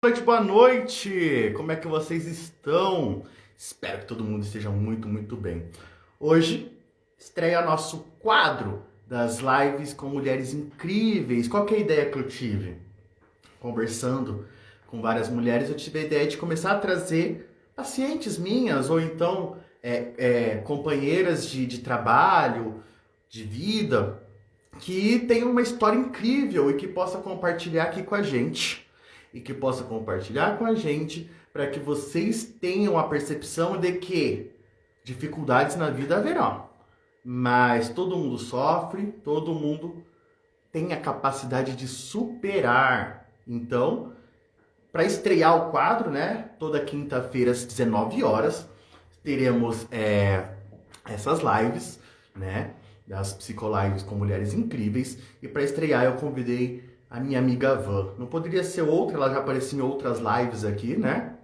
Noite, boa noite! Como é que vocês estão? Espero que todo mundo esteja muito bem. Hoje estreia nosso quadro das lives com mulheres incríveis. Qual que é a ideia que eu tive? Conversando com várias mulheres, eu tive a ideia de começar a trazer pacientes minhas ou então companheiras de trabalho, de vida, que tenham uma história incrível e que possa compartilhar aqui com a gente e que possa compartilhar com a gente para que vocês tenham a percepção de que dificuldades na vida haverão, mas todo mundo sofre, todo mundo tem a capacidade de superar. Então, para estrear o quadro, né, toda quinta-feira às 19 horas, teremos essas lives, né, das psicolives com mulheres incríveis. E para estrear eu convidei a minha amiga Van. Não poderia ser outra, ela já apareceu em outras lives aqui, né?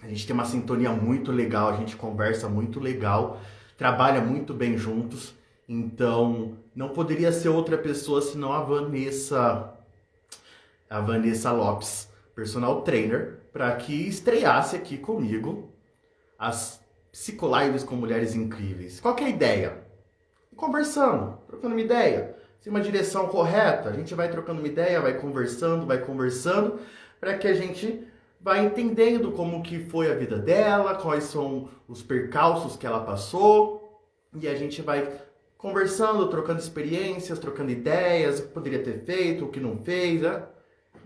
A gente tem uma sintonia muito legal, a gente conversa muito legal, trabalha muito bem juntos. Então, não poderia ser outra pessoa senão a Vanessa Lopes, personal trainer, para que estreasse aqui comigo as psicolives com mulheres incríveis. Qual que é a ideia? Conversando, trocando uma ideia. Sem uma direção correta, a gente vai trocando uma ideia, vai conversando, para que a gente vá entendendo como que foi a vida dela, quais são os percalços que ela passou, e a gente vai conversando, trocando experiências, trocando ideias, o que poderia ter feito, o que não fez, né?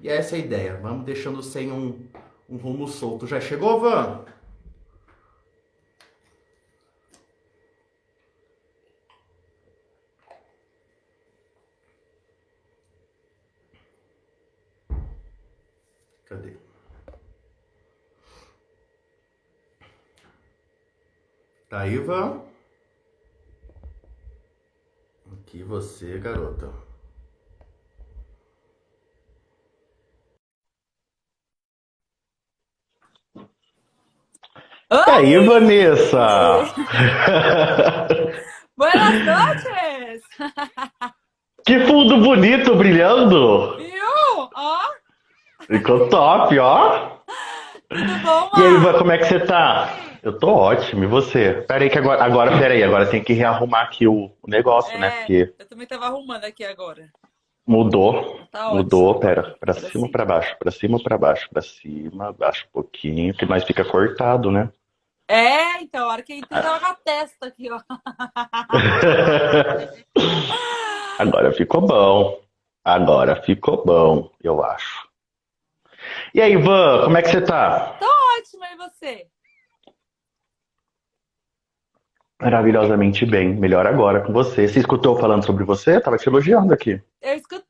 E essa é a ideia. Vamos deixando sem um rumo solto. Já chegou, Van? Cadê? Tá aí, Van? Aqui você, garota. E aí, Oi! Vanessa? Buenas noches! Que fundo bonito brilhando! Viu? Ó, Ficou top, ó! tudo bom, E aí, Van, Má? como é que você tá? Eu tô ótimo, e você? Pera aí que agora tem que rearrumar aqui o negócio, né? É, Porque eu também tava arrumando aqui agora. Tá mudou, ótimo. pera, pra Agora cima, sim. pra baixo, pra cima, pra baixo, pra cima, baixo um pouquinho, que mais fica cortado, né? Então, a hora que entrei tava com a testa aqui, ó. Agora ficou bom. Agora ficou bom, eu acho. E aí, Ivan, como é que você tá? Tô ótima, e você? Maravilhosamente bem. Melhor agora com você. Você escutou falando sobre você? Tava te elogiando aqui. Eu escutei!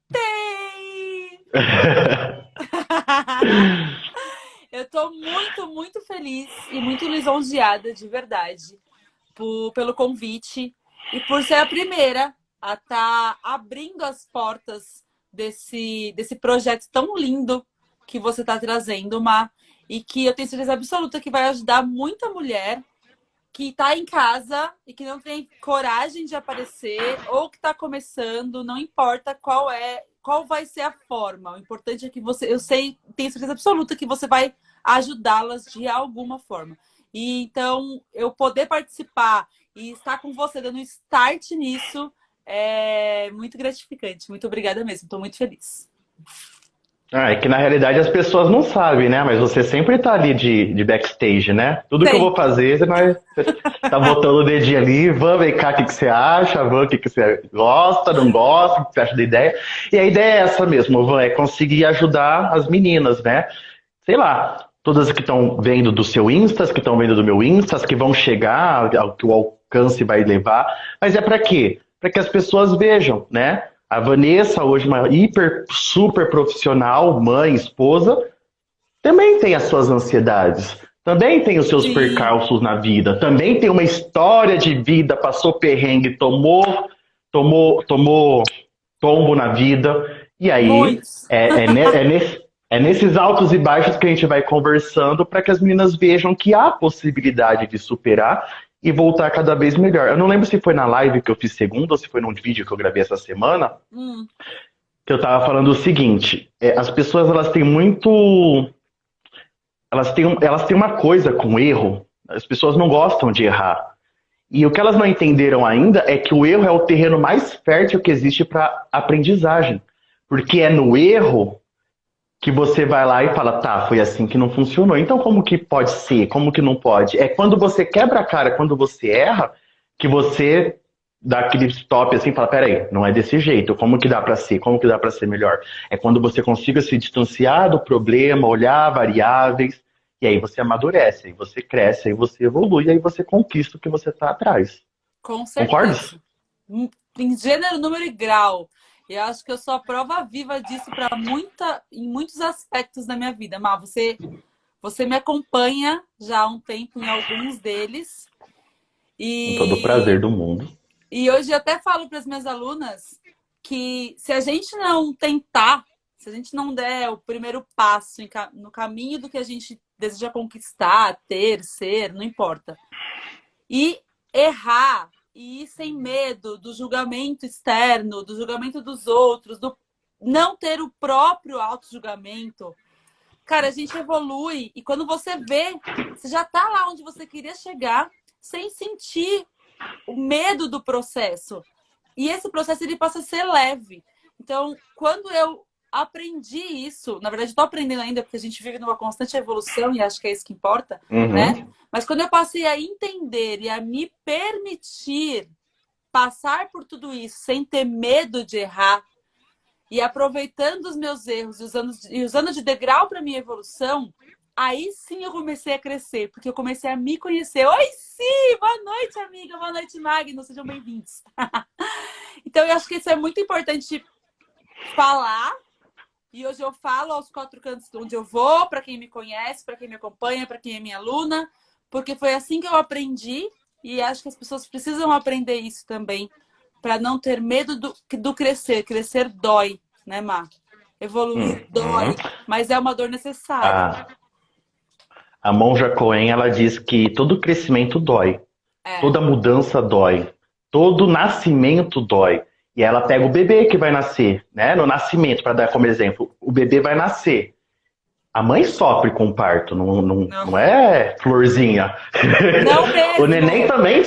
Eu tô muito feliz e muito lisonjeada, de verdade, pelo convite e por ser a primeira a estar abrindo as portas desse projeto tão lindo que você está trazendo, Má, e que eu tenho certeza absoluta que vai ajudar muita mulher que está em casa e que não tem coragem de aparecer ou que está começando, não importa qual vai ser a forma. O importante é que eu sei, tenho certeza absoluta que você vai ajudá-las de alguma forma. E então, eu poder participar e estar com você dando start nisso é muito gratificante. Muito obrigada mesmo, estou muito feliz. Ah, é que na realidade as pessoas não sabem, né? Mas você sempre tá ali de backstage, né? Tudo que eu vou Sempre. fazer, você tá botando o dedinho ali, Van, vem cá, o que que você acha? Van, o que que você gosta, não gosta, o que você acha da ideia? E a ideia é essa mesmo, Van, é conseguir ajudar as meninas, né? Sei lá, todas que estão vendo do seu Insta, as que estão vendo do meu Insta, as que vão chegar, ao que o alcance vai levar. Mas é para quê? Para que as pessoas vejam, né? A Vanessa, hoje uma hiper, super profissional, mãe, esposa, também tem as suas ansiedades, também tem os seus Sim, percalços na vida, também tem uma história de vida, passou perrengue, tomou tombo na vida. E aí muitos. é nesses altos e baixos que a gente vai conversando para que as meninas vejam que há possibilidade de superar e voltar cada vez melhor. Eu não lembro se foi na live que eu fiz segunda ou se foi num vídeo que eu gravei essa semana, Hum, que eu tava falando o seguinte: as pessoas elas têm muito elas têm uma coisa com erro. As pessoas não gostam de errar. E o que elas não entenderam ainda é que o erro é o terreno mais fértil que existe para aprendizagem. Porque é no erro que você vai lá e fala, tá, foi assim que não funcionou. Então, como que pode ser? Como que não pode? É quando você quebra a cara, quando você erra, que você dá aquele stop assim e fala, peraí, não é desse jeito. Como que dá para ser? Como que dá para ser melhor? É quando você consiga se distanciar do problema, olhar variáveis, e aí você amadurece, aí você cresce, aí você evolui, aí você conquista o que você está atrás. Com Concordas? certeza. Em gênero, número e grau. E eu acho que eu sou a prova viva disso para em muitos aspectos da minha vida. Má, você me acompanha já há um tempo em alguns deles. Com todo o prazer E, do mundo. e hoje eu até falo para as minhas alunas que se a gente não tentar, se a gente não der o primeiro passo no caminho do que a gente deseja conquistar, ter, ser, não importa. E errar e ir sem medo do julgamento externo, do julgamento dos outros, do não ter o próprio auto-julgamento. Cara, a gente evolui e quando você vê, você já tá lá onde você queria chegar sem sentir o medo do processo. E esse processo ele passa a ser leve. Então, quando eu aprendi isso, na verdade, estou aprendendo ainda, porque a gente vive numa constante evolução e acho que é isso que importa, né? Uhum. Mas quando eu passei a entender e a me permitir passar por tudo isso sem ter medo de errar e aproveitando os meus erros e usando de degrau para minha evolução, aí sim eu comecei a crescer, porque eu comecei a me conhecer. Oi, sim! Boa noite, amiga! Boa noite, Magno! Sejam bem-vindos! Então, eu acho que isso é muito importante falar. E hoje eu falo aos quatro cantos onde eu vou, para quem me conhece, para quem me acompanha, para quem é minha aluna, porque foi assim que eu aprendi e acho que as pessoas precisam aprender isso também, para não ter medo do crescer. Crescer dói, né, Má? Evoluir Uhum. dói, mas é uma dor necessária. A, a Monja Coen, ela diz que todo crescimento dói, É, toda mudança dói, todo nascimento dói. E ela pega o bebê que vai nascer, né? No nascimento, para dar como exemplo, o bebê vai nascer. A mãe sofre com o parto, não, não é florzinha. não O neném mesmo. também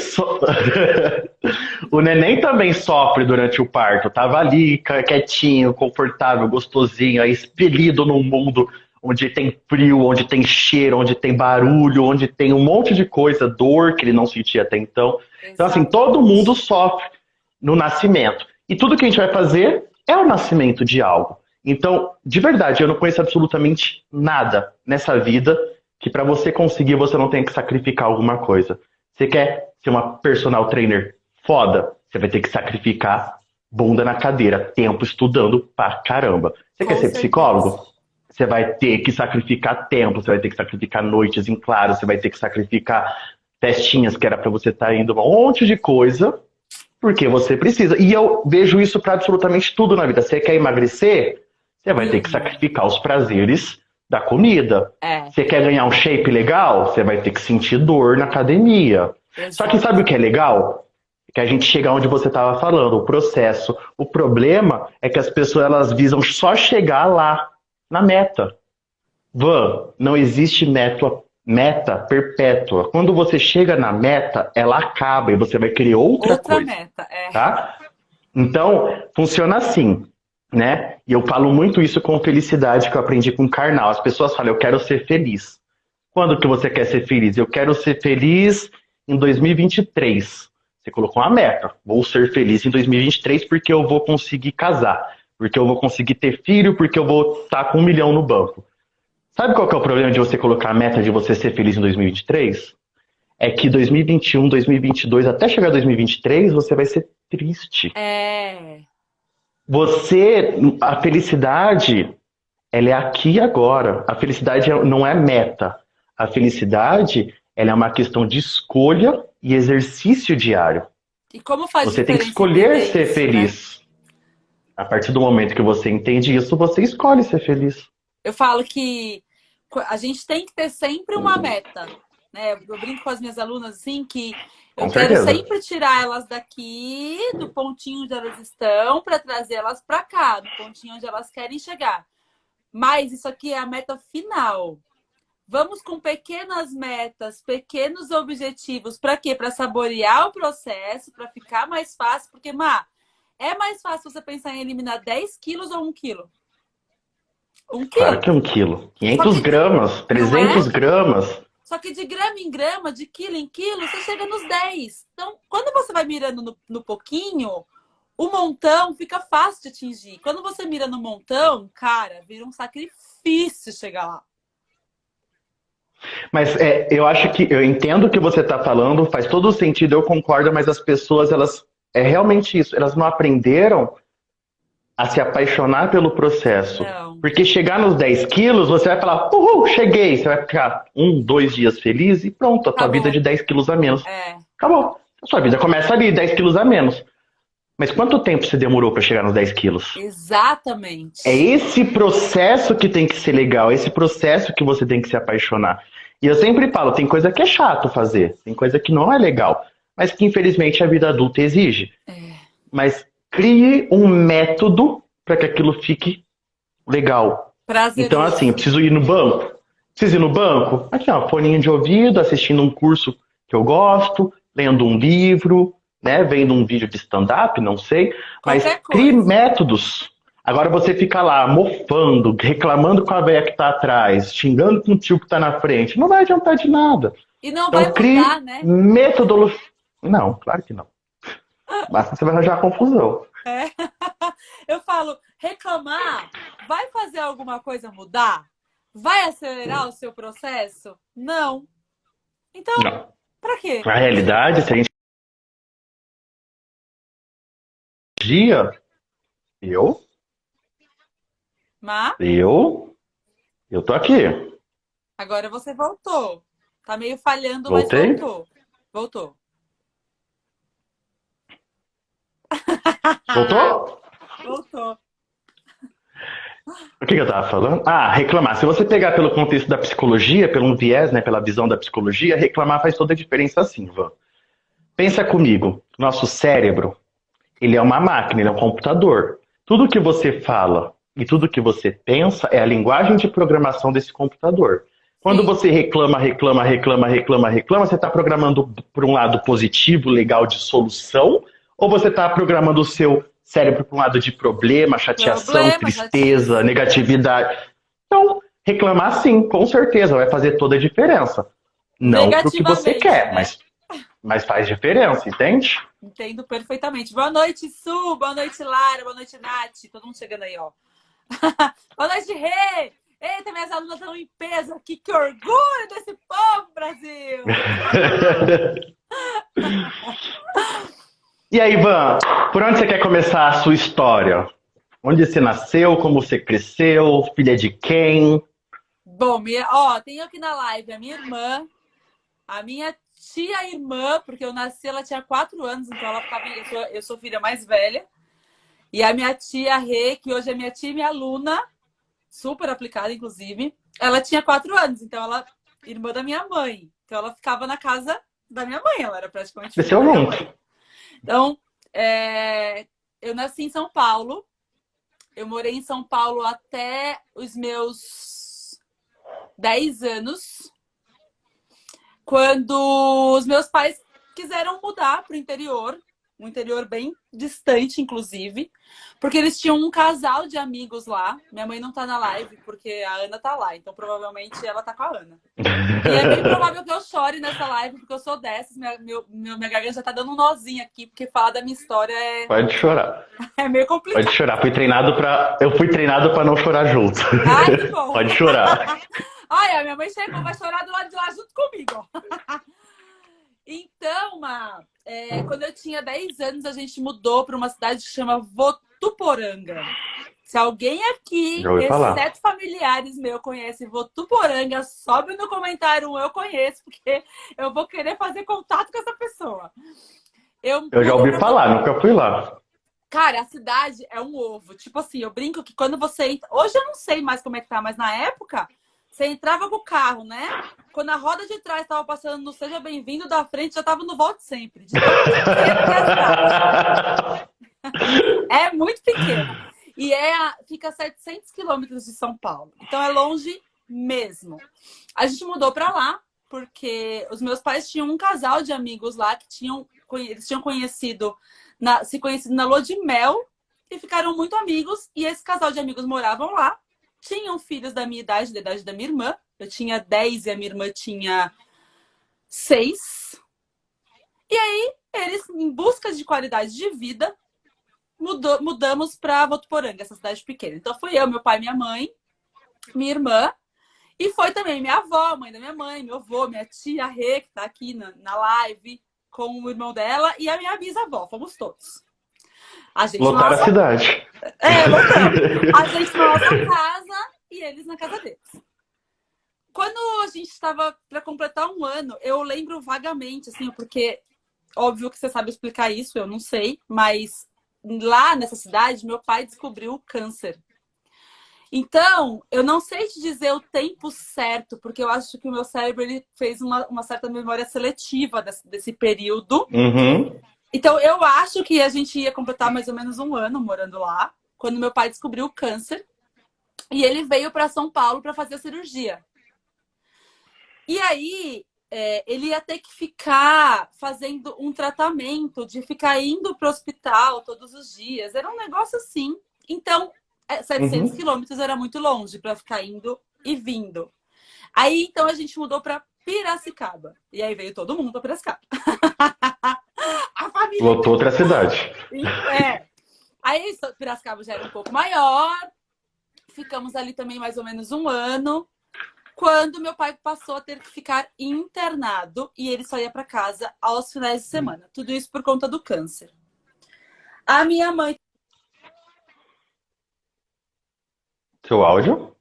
o neném também sofre durante o parto. Tava ali quietinho, confortável, gostosinho, aí expelido num mundo onde tem frio, onde tem cheiro, onde tem barulho, onde tem um monte de coisa, dor que ele não sentia até então. Então, assim, todo mundo Exatamente. sofre no nascimento. E tudo que a gente vai fazer é o nascimento de algo. Então, de verdade, eu não conheço absolutamente nada nessa vida que para você conseguir você não tem que sacrificar alguma coisa. Você quer ser uma personal trainer foda? Você vai ter que sacrificar bunda na cadeira, tempo estudando pra caramba. Você quer Com ser certeza. psicólogo? Você vai ter que sacrificar tempo, você vai ter que sacrificar noites em claro, você vai ter que sacrificar festinhas que era para você estar indo, um monte de coisa, porque você precisa. E eu vejo isso para absolutamente tudo na vida. Você quer emagrecer? Você vai ter que Uhum. sacrificar os prazeres da comida. É, Você quer ganhar um shape legal? Você vai ter que sentir dor na academia. Só que sabe o que é exatamente. legal? Que a gente chega onde você estava falando, o processo. O problema é que as pessoas elas visam só chegar lá, na meta. Van, não existe meta perpétua. Quando você chega na meta, ela acaba e você vai querer outra Outra coisa, meta, é. tá? Então, funciona assim, né? E eu falo muito isso com felicidade que eu aprendi com o Karnal. As pessoas falam, eu quero ser feliz. Quando que você quer ser feliz? Eu quero ser feliz em 2023. Você colocou uma meta. Vou ser feliz em 2023 porque eu vou conseguir casar, porque eu vou conseguir ter filho, porque eu vou estar com 1 milhão no banco. Sabe qual que é o problema de você colocar a meta de você ser feliz em 2023? É que 2021, 2022, até chegar 2023, você vai ser triste. É. A felicidade, ela é aqui e agora. A felicidade não é meta. A felicidade, ela é uma questão de escolha e exercício diário. E como faz Você tem que diferença escolher entender ser isso, né? feliz. A partir do momento que você entende isso, você escolhe ser feliz. Eu falo que a gente tem que ter sempre uma meta, né? Eu brinco com as minhas alunas assim que eu Com quero certeza. sempre tirar elas daqui do pontinho onde elas estão para trazer elas para cá, do pontinho onde elas querem chegar. Mas isso aqui é a meta final. Vamos com pequenas metas, pequenos objetivos. Para quê? Para saborear o processo, para ficar mais fácil. Porque, Má, é mais fácil você pensar em eliminar 10 quilos ou 1 quilo? 1 quilo. Claro que 1 quilo. Só 500 que, gramas, não é? 300 gramas. Só que de grama em grama, de quilo em quilo, você chega nos 10. Então, quando você vai mirando no pouquinho, o montão fica fácil de atingir. Quando você mira no montão, cara, vira um sacrifício chegar lá. Mas eu acho que eu entendo o que você está falando, faz todo o sentido, eu concordo, mas as pessoas, elas é realmente isso, elas não aprenderam a se apaixonar pelo processo. Não. Porque chegar nos 10 quilos, você vai falar, uhul, cheguei. Você vai ficar 2 dias feliz e pronto, a tua Acabou. vida de 10 quilos a menos. É. Acabou. A sua vida começa ali, 10 quilos a menos. Mas quanto tempo você demorou para chegar nos 10 quilos? Exatamente. É esse processo que tem que ser legal, é esse processo que você tem que se apaixonar. E eu sempre falo, tem coisa que é chato fazer, tem coisa que não é legal, mas que infelizmente a vida adulta exige. Mas crie um método para que aquilo fique legal. Prazeroso. Então, assim, preciso ir no banco? Preciso ir no banco? Aqui, ó, foninho de ouvido, assistindo um curso que eu gosto, lendo um livro, né, vendo um vídeo de stand-up, não sei. Mas crie métodos. Agora você fica lá mofando, reclamando com a velha que tá atrás, xingando com o tio que tá na frente. Não vai adiantar de nada. E não Então, vai mudar, né? Metodologia. Não, claro que não. Basta você vai arranjar confusão. É. Eu falo, reclamar vai fazer alguma coisa mudar? Vai acelerar o seu processo? Não. Então, pra quê? Na realidade, se a gente eu tô aqui. Agora você voltou. Tá meio falhando, Voltei? mas voltou. Voltou. Voltou? Voltou. O que eu tava falando? Reclamar. Se você pegar pelo contexto da psicologia, pelo viés, né, pela visão da psicologia, reclamar faz toda a diferença assim, Van. Pensa comigo, nosso cérebro, ele é uma máquina, ele é um computador. Tudo que você fala e tudo que você pensa é a linguagem de programação desse computador. Quando você reclama, você está programando por um lado positivo, legal, de solução, ou você está programando o seu cérebro para um lado de problema, chateação, tristeza, negatividade? Então, reclamar sim, com certeza, vai fazer toda a diferença. Não pro que você quer, né? mas faz diferença, entende? Entendo perfeitamente. Boa noite, Su. Boa noite, Lara. Boa noite, Nath. Todo mundo chegando aí, ó. Boa noite, Rê. Eita, minhas alunas estão em peso aqui. Que orgulho desse povo, Brasil! E aí, Ivan, por onde você quer começar a sua história? Onde você nasceu, como você cresceu, filha de quem? Bom, tem aqui na live a minha irmã, a minha tia-irmã, porque eu nasci, ela tinha 4 anos, então ela ficava, eu sou filha mais velha. E a minha tia Rê, que hoje é minha tia e minha aluna, super aplicada, inclusive, ela tinha 4 anos, então ela, irmã da minha mãe. Então ela ficava na casa da minha mãe, ela era praticamente filha da minha mãe. Então, eu nasci em São Paulo, eu morei em São Paulo até os meus 10 anos, quando os meus pais quiseram mudar para o interior, um interior bem distante, inclusive, porque eles tinham um casal de amigos lá. Minha mãe não tá na live, porque a Ana tá lá, então provavelmente ela tá com a Ana. E é bem provável que eu chore nessa live, porque eu sou dessas, minha garganta já tá dando um nozinho aqui, porque falar da minha história é... Pode chorar. É meio complicado. Pode chorar, eu fui treinado pra não chorar junto. Ai, que bom. Pode chorar. Olha, minha mãe chegou, vai chorar do lado de lá junto comigo, ó. Então, quando eu tinha 10 anos, a gente mudou para uma cidade que chama Votuporanga. Se alguém aqui, exceto familiares meus, conhece Votuporanga, sobe no comentário eu conheço, porque eu vou querer fazer contato com essa pessoa. Eu já ouvi falar, nunca fui lá. Cara, a cidade é um ovo. Tipo assim, eu brinco que quando você entra... Hoje eu não sei mais como é que tá, mas na época... Você entrava com o carro, né? Quando a roda de trás estava passando no Seja Bem-vindo, da frente já estava no Volte Sempre. De tão pequeno que é a cidade. É muito pequeno. E fica a 700 quilômetros de São Paulo. Então é longe mesmo. A gente mudou pra lá porque os meus pais tinham um casal de amigos lá que eles tinham se conhecido na lua de mel e ficaram muito amigos. E esse casal de amigos moravam lá, tinham filhos da minha idade, da idade da minha irmã. Eu tinha 10 e a minha irmã tinha 6. E aí, eles, em busca de qualidade de vida, mudamos para Votuporanga, essa cidade pequena. Então, fui eu, meu pai, minha mãe, minha irmã. E foi também minha avó, mãe da minha mãe, meu avô, minha tia Rê, que tá aqui na live, com o irmão dela, e a minha bisavó. Fomos todos. A gente Lotaram a cidade. lotamos. A gente na nossa casa e eles na casa deles. Quando a gente estava para completar um ano, eu lembro vagamente, assim, porque óbvio que você sabe explicar isso, eu não sei, mas lá nessa cidade, meu pai descobriu o câncer. Então, eu não sei te dizer o tempo certo, porque eu acho que o meu cérebro ele fez uma certa memória seletiva desse período. Uhum. Então, eu acho que a gente ia completar mais ou menos um ano morando lá, quando meu pai descobriu o câncer. E ele veio para São Paulo para fazer a cirurgia. E aí, ele ia ter que ficar fazendo um tratamento, de ficar indo para o hospital todos os dias. Era um negócio assim. Então, 700 quilômetros era muito longe para ficar indo e vindo. Aí, então, a gente mudou para Piracicaba. E aí veio todo mundo para Piracicaba. A família. Lotou outra cidade. Aí, Piracicaba já era um pouco maior. Ficamos ali também mais ou menos um ano. Quando meu pai passou a ter que ficar internado e ele só ia para casa aos finais de semana. Tudo isso por conta do câncer. A minha mãe... Seu áudio?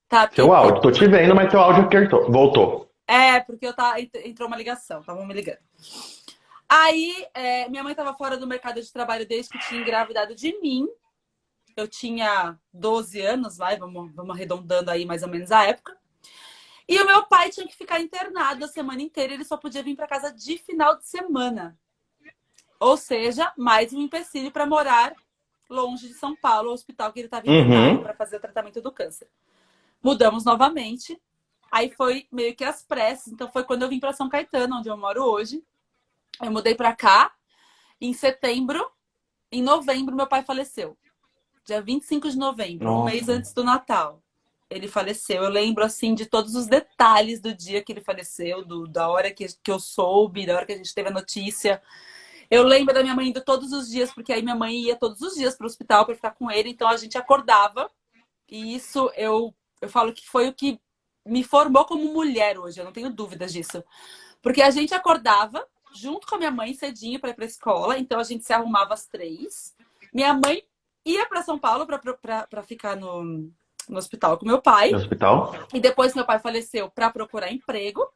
Tá, Seu áudio. Tô te vendo, mas seu áudio voltou. Porque entrou uma ligação, estavam me ligando. Aí, minha mãe estava fora do mercado de trabalho desde que tinha engravidado de mim. Eu tinha 12 anos, vamos arredondando aí mais ou menos a época. E o meu pai tinha que ficar internado a semana inteira. Ele só podia vir para casa de final de semana. Ou seja, mais um empecilho para morar longe de São Paulo, o hospital que ele estava internado para fazer o tratamento do câncer. Mudamos novamente. Aí foi meio que às pressas. Então foi quando eu vim para São Caetano, onde eu moro hoje. Eu mudei para cá em setembro. Em novembro, meu pai faleceu. Dia 25 de novembro, Nossa. Um mês antes do Natal. Ele faleceu. Eu lembro, assim, de todos os detalhes do dia que ele faleceu, da hora que eu soube, da hora que a gente teve a notícia. Eu lembro da minha mãe indo todos os dias, porque aí minha mãe ia todos os dias para o hospital para ficar com ele. Então, a gente acordava. E isso, eu falo que foi o que me formou como mulher hoje. Eu não tenho dúvidas disso. Porque a gente acordava junto com a minha mãe cedinho para ir para a escola. Então, a gente se arrumava às 3. Minha mãe ia para São Paulo para ficar no hospital com meu pai. No hospital? E depois meu pai faleceu para procurar emprego.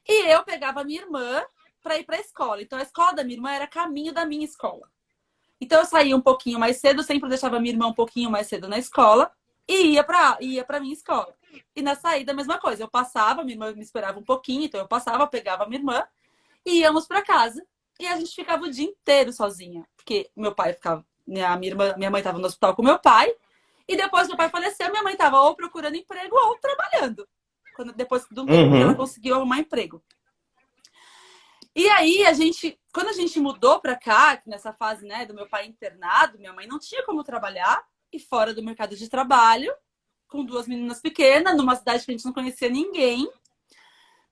E eu pegava a minha irmã para ir para a escola. Então a escola da minha irmã era caminho da minha escola. Então eu saía um pouquinho mais cedo, sempre deixava a minha irmã um pouquinho mais cedo na escola e ia para minha escola. E na saída a mesma coisa. Eu passava, minha irmã me esperava um pouquinho, então eu passava, pegava a minha irmã e íamos para casa. E a gente ficava o dia inteiro sozinha, porque meu pai ficava, minha mãe estava no hospital com meu pai. E depois meu pai faleceu, minha mãe estava ou procurando emprego ou trabalhando. Depois de um tempo que ela conseguiu arrumar emprego. E aí, quando a gente mudou para cá, nessa fase, né, do meu pai internado, minha mãe não tinha como trabalhar. E fora do mercado de trabalho, com 2 meninas pequenas, numa cidade que a gente não conhecia ninguém.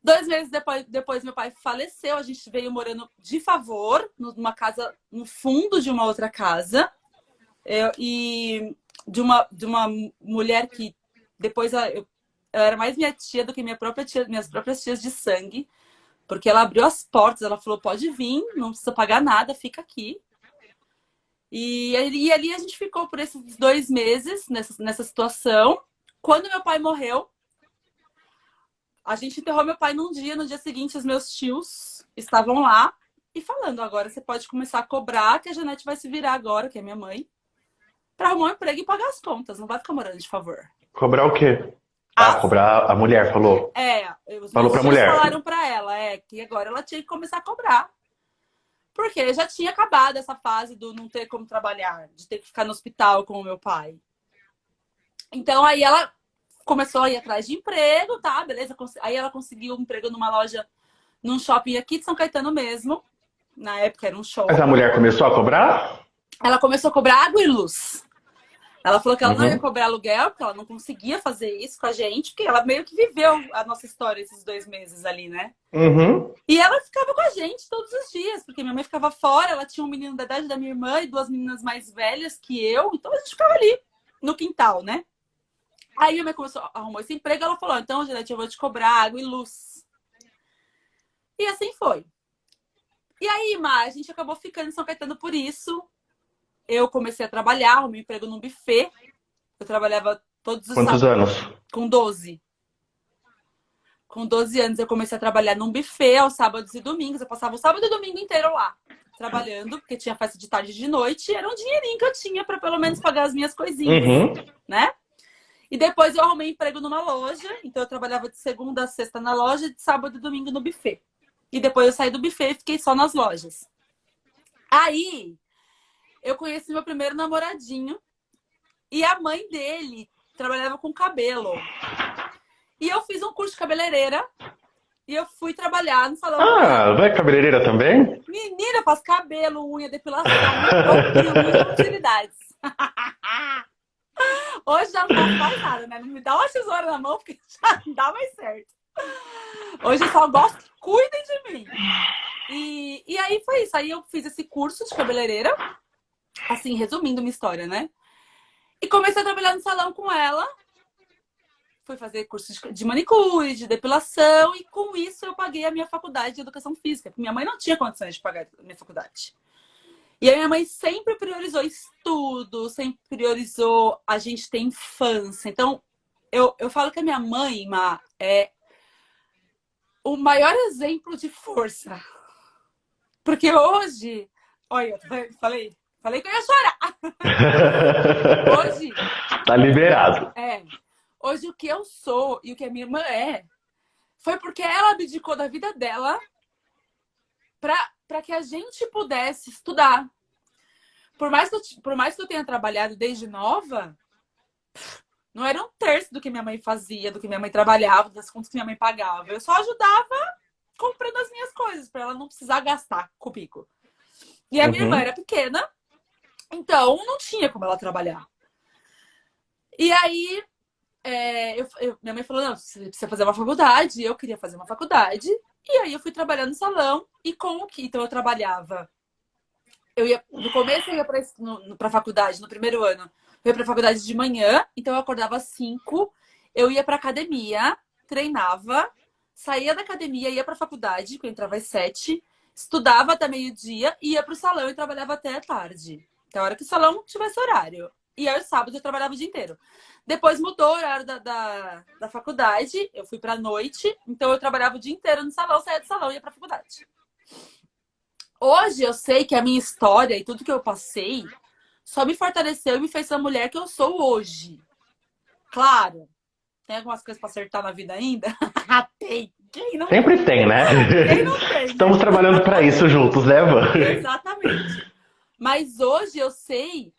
2 meses depois meu pai faleceu. A gente veio morando de favor, numa casa, no fundo de uma outra casa. E de uma mulher que depois eu era mais minha tia do que minhas próprias tias de sangue, porque ela abriu as portas, ela falou, pode vir, não precisa pagar nada, fica aqui. E ali a gente ficou por esses 2 meses nessa situação. Quando meu pai morreu, a gente enterrou meu pai num dia, no dia seguinte os meus tios estavam lá e falando, agora você pode começar a cobrar, que a Janete vai se virar agora, que é minha mãe, para arrumar um emprego e pagar as contas. Não vai ficar morando de favor. Cobrar o quê? Cobrar a mulher, falou. Falou pra mulher. Falaram pra ela, que agora ela tinha que começar a cobrar. Porque já tinha acabado essa fase do não ter como trabalhar, de ter que ficar no hospital com o meu pai. Então aí ela começou a ir atrás de emprego, tá? Beleza. Aí ela conseguiu um emprego numa loja, num shopping aqui de São Caetano mesmo. Na época era um Mas a shopping. mulher começou a cobrar? Ela começou a cobrar água e luz. Ela falou que ela não ia Uhum. cobrar aluguel, porque ela não conseguia fazer isso com a gente, porque ela meio que viveu a nossa história esses 2 meses ali, né? Uhum. E ela ficava com a gente todos os dias, porque minha mãe ficava fora, ela tinha um menino da idade da minha irmã e 2 meninas mais velhas que eu, então a gente ficava ali, no quintal, né? Aí minha mãe arrumou esse emprego, ela falou, então, Juliette, eu vou te cobrar água e luz. E assim foi. E aí, Má, a gente acabou ficando em São Caetano por isso. Eu comecei a trabalhar, arrumei um emprego num buffet. Eu trabalhava todos os Quantos sábados anos? com 12. Com 12 anos eu comecei a trabalhar num buffet aos sábados e domingos. Eu passava o sábado e domingo inteiro lá, trabalhando, porque tinha festa de tarde e de noite. E era um dinheirinho que eu tinha para pelo menos pagar as minhas coisinhas, Uhum. né? E depois eu arrumei emprego numa loja. Então eu trabalhava de segunda a sexta na loja, de sábado e domingo no buffet. E depois eu saí do buffet e fiquei só nas lojas. Aí eu conheci meu primeiro namoradinho e a mãe dele trabalhava com cabelo. E eu fiz um curso de cabeleireira e eu fui trabalhar no salão. Ah, vai cabeleireira também? Menina, eu faço cabelo, unha, depilação, eu crio muitas utilidades. Hoje já não faço mais nada, né? Não me dá uma tesoura na mão porque já não dá mais certo. Hoje eu só gosto que cuidem de mim. E aí foi isso. Aí eu fiz esse curso de cabeleireira, assim, resumindo minha história, né? E comecei a trabalhar no salão com ela. Fui fazer curso de manicure, de depilação, e com isso eu paguei a minha faculdade de educação física. Porque minha mãe não tinha condições de pagar a minha faculdade. E a minha mãe sempre priorizou estudo, sempre priorizou a gente ter infância. Então, eu falo que a minha mãe, Má, é o maior exemplo de força. Porque hoje... Olha, falei que eu ia chorar. Hoje... Tá liberado. Hoje o que eu sou e o que a minha irmã foi porque ela abdicou da vida dela para que a gente pudesse estudar. Por mais que eu tenha trabalhado desde nova, não era um terço do que minha mãe fazia, do que minha mãe trabalhava, das contas que minha mãe pagava. Eu só ajudava comprando as minhas coisas, para ela não precisar gastar comigo. E a minha irmã era pequena, então não tinha como ela trabalhar. E aí... minha mãe falou, não, você precisa fazer uma faculdade. Eu queria fazer uma faculdade. E aí eu fui trabalhar no salão. E com o que? Então eu trabalhava. No começo eu ia pra faculdade, no primeiro ano. Eu ia pra faculdade de manhã. Então eu acordava às 5. Eu ia pra academia, treinava. Saía da academia, ia pra faculdade, que eu entrava às 7. Estudava até meio-dia. Ia pro salão e trabalhava até a tarde. Até a hora que o salão tivesse horário. E aí, sábado, eu trabalhava o dia inteiro. Depois mudou o horário da faculdade. Eu fui pra noite. Então, eu trabalhava o dia inteiro no salão, saía do salão e ia pra faculdade. Hoje, eu sei que a minha história e tudo que eu passei só me fortaleceu e me fez ser a mulher que eu sou hoje. Claro, tem algumas coisas pra acertar na vida ainda? Tem. Quem não Sempre tem, né? Quem não tem, Estamos né? trabalhando para isso juntos, né, Van? Exatamente. Mas hoje eu sei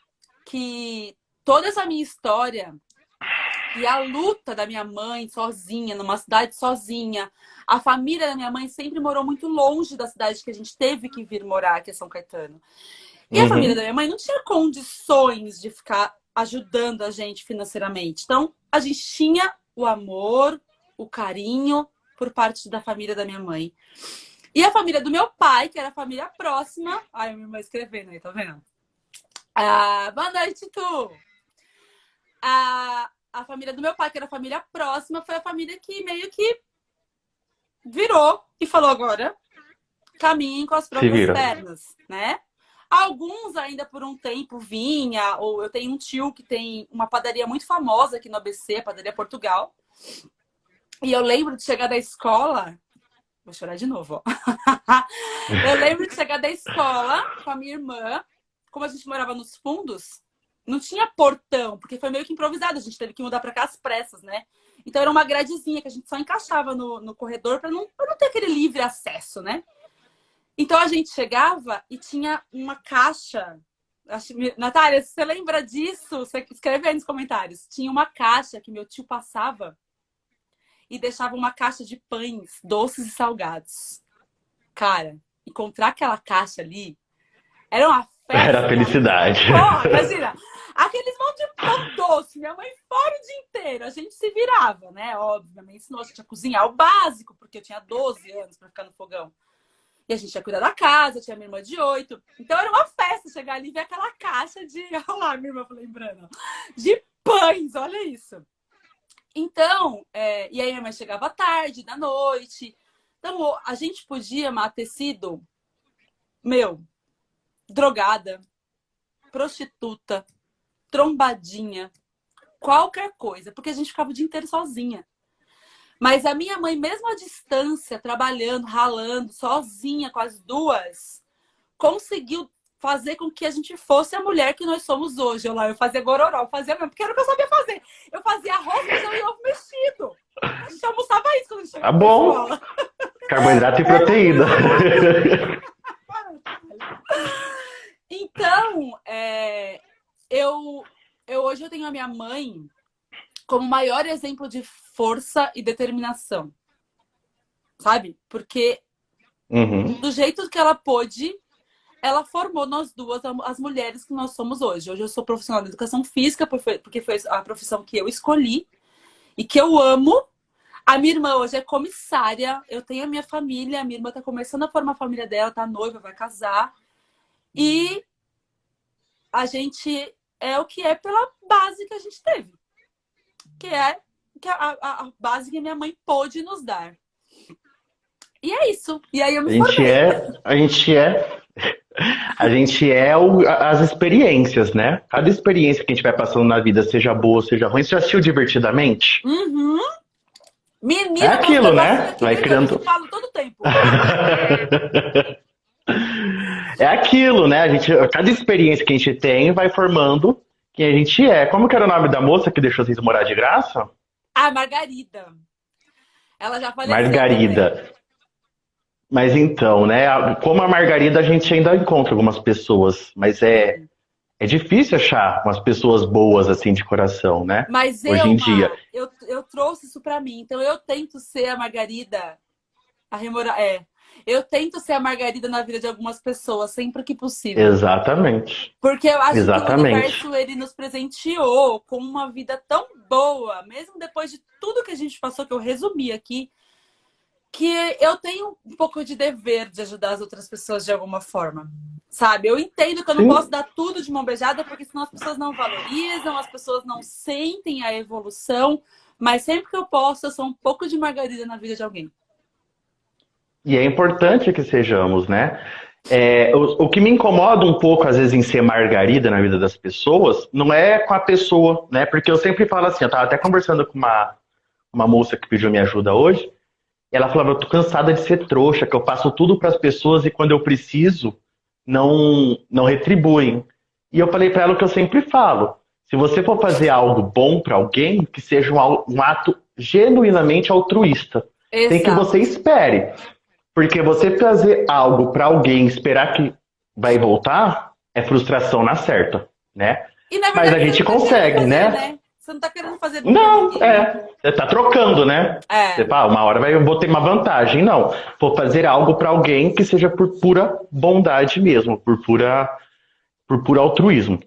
que toda essa minha história e a luta da minha mãe sozinha, numa cidade sozinha, a família da minha mãe sempre morou muito longe da cidade que a gente teve que vir morar, que é São Caetano. E a família da minha mãe não tinha condições de ficar ajudando a gente financeiramente. Então, a gente tinha o amor, o carinho por parte da família da minha mãe. E a família do meu pai, que era a família próxima... Ai, a minha irmã escrevendo aí, tá vendo? Boa noite, Tu! A família do meu pai, que era a família próxima, foi a família que meio que virou e falou agora, caminhem com as próprias pernas, né? Alguns ainda por um tempo vinha, ou eu tenho um tio que tem uma padaria muito famosa aqui no ABC, a Padaria Portugal. E eu lembro de chegar da escola... Vou chorar de novo, ó. Eu lembro de chegar da escola com a minha irmã. Como a gente morava nos fundos, não tinha portão, porque foi meio que improvisado. A gente teve que mudar pra cá às pressas, né? Então era uma gradezinha que a gente só encaixava no corredor pra não ter aquele livre acesso, né? Então a gente chegava e tinha uma caixa Natália, se você lembra disso, você escreve aí nos comentários. Tinha uma caixa que meu tio passava e deixava uma caixa de pães doces e salgados. Cara, encontrar aquela caixa ali era uma festa. Era felicidade. Porra, imagina, aqueles monte de pão doce, minha mãe fora o dia inteiro, a gente se virava, né? Óbvio, minha mãe ensinou a gente a cozinhar o básico, porque eu tinha 12 anos para ficar no fogão. E a gente ia cuidar da casa, tinha minha irmã de 8. Então era uma festa chegar ali e ver aquela caixa de... Olha lá, minha irmã lembrando. De pães, olha isso. Então, e aí minha mãe chegava tarde, da noite. Então, a gente podia, ter sido, drogada, prostituta, trombadinha, qualquer coisa. Porque a gente ficava o dia inteiro sozinha. Mas a minha mãe, mesmo à distância, trabalhando, ralando, sozinha com as duas, conseguiu fazer com que a gente fosse a mulher que nós somos hoje. Eu fazia gororó, eu fazia mesmo, porque era o que eu sabia fazer. Eu fazia arroz, feijão e ovo mexido. A gente almoçava isso quando a gente chegava na escola. Carboidrato e proteína. Então, hoje eu tenho a minha mãe como maior exemplo de força e determinação. Sabe? Porque do jeito que ela pôde, ela formou nós duas, as mulheres que nós somos hoje. Hoje eu sou profissional de educação física, porque foi a profissão que eu escolhi e que eu amo. A minha irmã hoje é comissária, eu tenho a minha família, a minha irmã tá começando a formar a família dela, tá noiva, vai casar. E a gente é o que é pela base que a gente teve. Que é a base que minha mãe pôde nos dar. E é isso. E aí eu me formei. A gente é as experiências, né? Cada experiência que a gente vai passando na vida, seja boa, seja ruim. Você já assistiu Divertidamente? Uhum. Menina, é aquilo, né? Vai criando. Eu falo todo tempo. É aquilo, né? Cada experiência que a gente tem vai formando quem a gente é. Como que era o nome da moça que deixou vocês morar de graça? Ah, Margarida. Ela já faleceu. Margarida. Também. Mas então, né? Como a Margarida, a gente ainda encontra algumas pessoas, mas é difícil achar umas pessoas boas, assim, de coração, né? Mas hoje em dia. Eu trouxe isso pra mim, então eu tento ser a Margarida, eu tento ser a Margarida na vida de algumas pessoas, sempre que possível. Exatamente. Porque eu acho que o universo, ele nos presenteou com uma vida tão boa, mesmo depois de tudo que a gente passou, que eu resumi aqui, que eu tenho um pouco de dever de ajudar as outras pessoas de alguma forma, sabe? Eu entendo que eu não posso dar tudo de mão beijada, porque senão as pessoas não valorizam, as pessoas não sentem a evolução, mas sempre que eu posso, eu sou um pouco de Margarida na vida de alguém. E é importante que sejamos, né? O que me incomoda um pouco, às vezes, em ser Margarida na vida das pessoas, não é com a pessoa, né? Porque eu sempre falo assim, eu tava até conversando com uma moça que pediu minha ajuda hoje, e ela falava, eu tô cansada de ser trouxa, que eu passo tudo para as pessoas e quando eu preciso, não retribuem. E eu falei para ela o que eu sempre falo, se você for fazer algo bom para alguém, que seja um ato genuinamente altruísta. Exato. Tem que você espere. Porque você fazer algo para alguém, esperar que vai voltar, é frustração na certa, né? E, na verdade, mas a gente consegue, fazer, né? Você não tá querendo fazer... Não, você tá trocando, né? Você fala, uma hora eu vou ter uma vantagem. Não, vou fazer algo para alguém que seja por pura bondade mesmo, por puro altruísmo.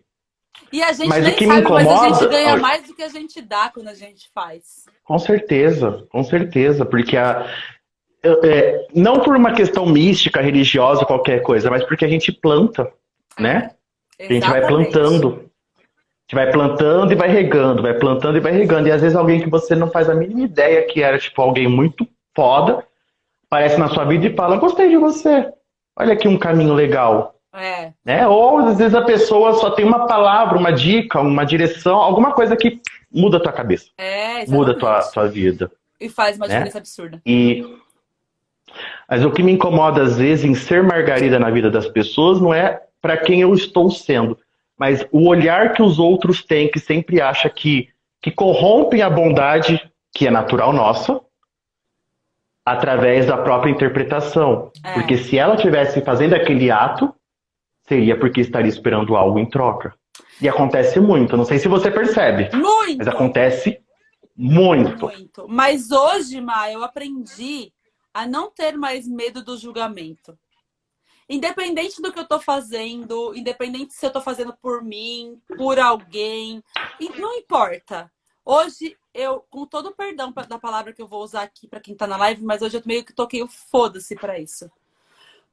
E a gente nem sabe, mas a gente ganha mais do que a gente dá quando a gente faz. Com certeza, porque não por uma questão mística, religiosa, qualquer coisa, mas porque a gente planta, né? A gente vai plantando. A gente vai plantando e vai regando, vai plantando e vai regando. E às vezes alguém que você não faz a mínima ideia que era, tipo, alguém muito foda, aparece na sua vida e fala, gostei de você. Olha aqui um caminho legal. Né? Ou às vezes a pessoa só tem uma palavra, uma dica, uma direção, alguma coisa que muda a tua cabeça. Muda a tua vida. E faz uma diferença absurda. Mas o que me incomoda às vezes em ser Margarida na vida das pessoas não é para quem eu estou sendo, mas o olhar que os outros têm, que sempre acha que corrompem a bondade que é natural nossa, através da própria interpretação. Porque se ela estivesse fazendo aquele ato, seria porque estaria esperando algo em troca. E acontece muito, não sei se você percebe, Muito! mas acontece muito. Muito. Mas hoje, Má, eu aprendi a não ter mais medo do julgamento. Independente do que eu tô fazendo, independente se eu tô fazendo por mim, por alguém, não importa. Hoje, eu, com todo o perdão da palavra que eu vou usar aqui pra quem tá na live, mas hoje eu meio que toquei o foda-se pra isso.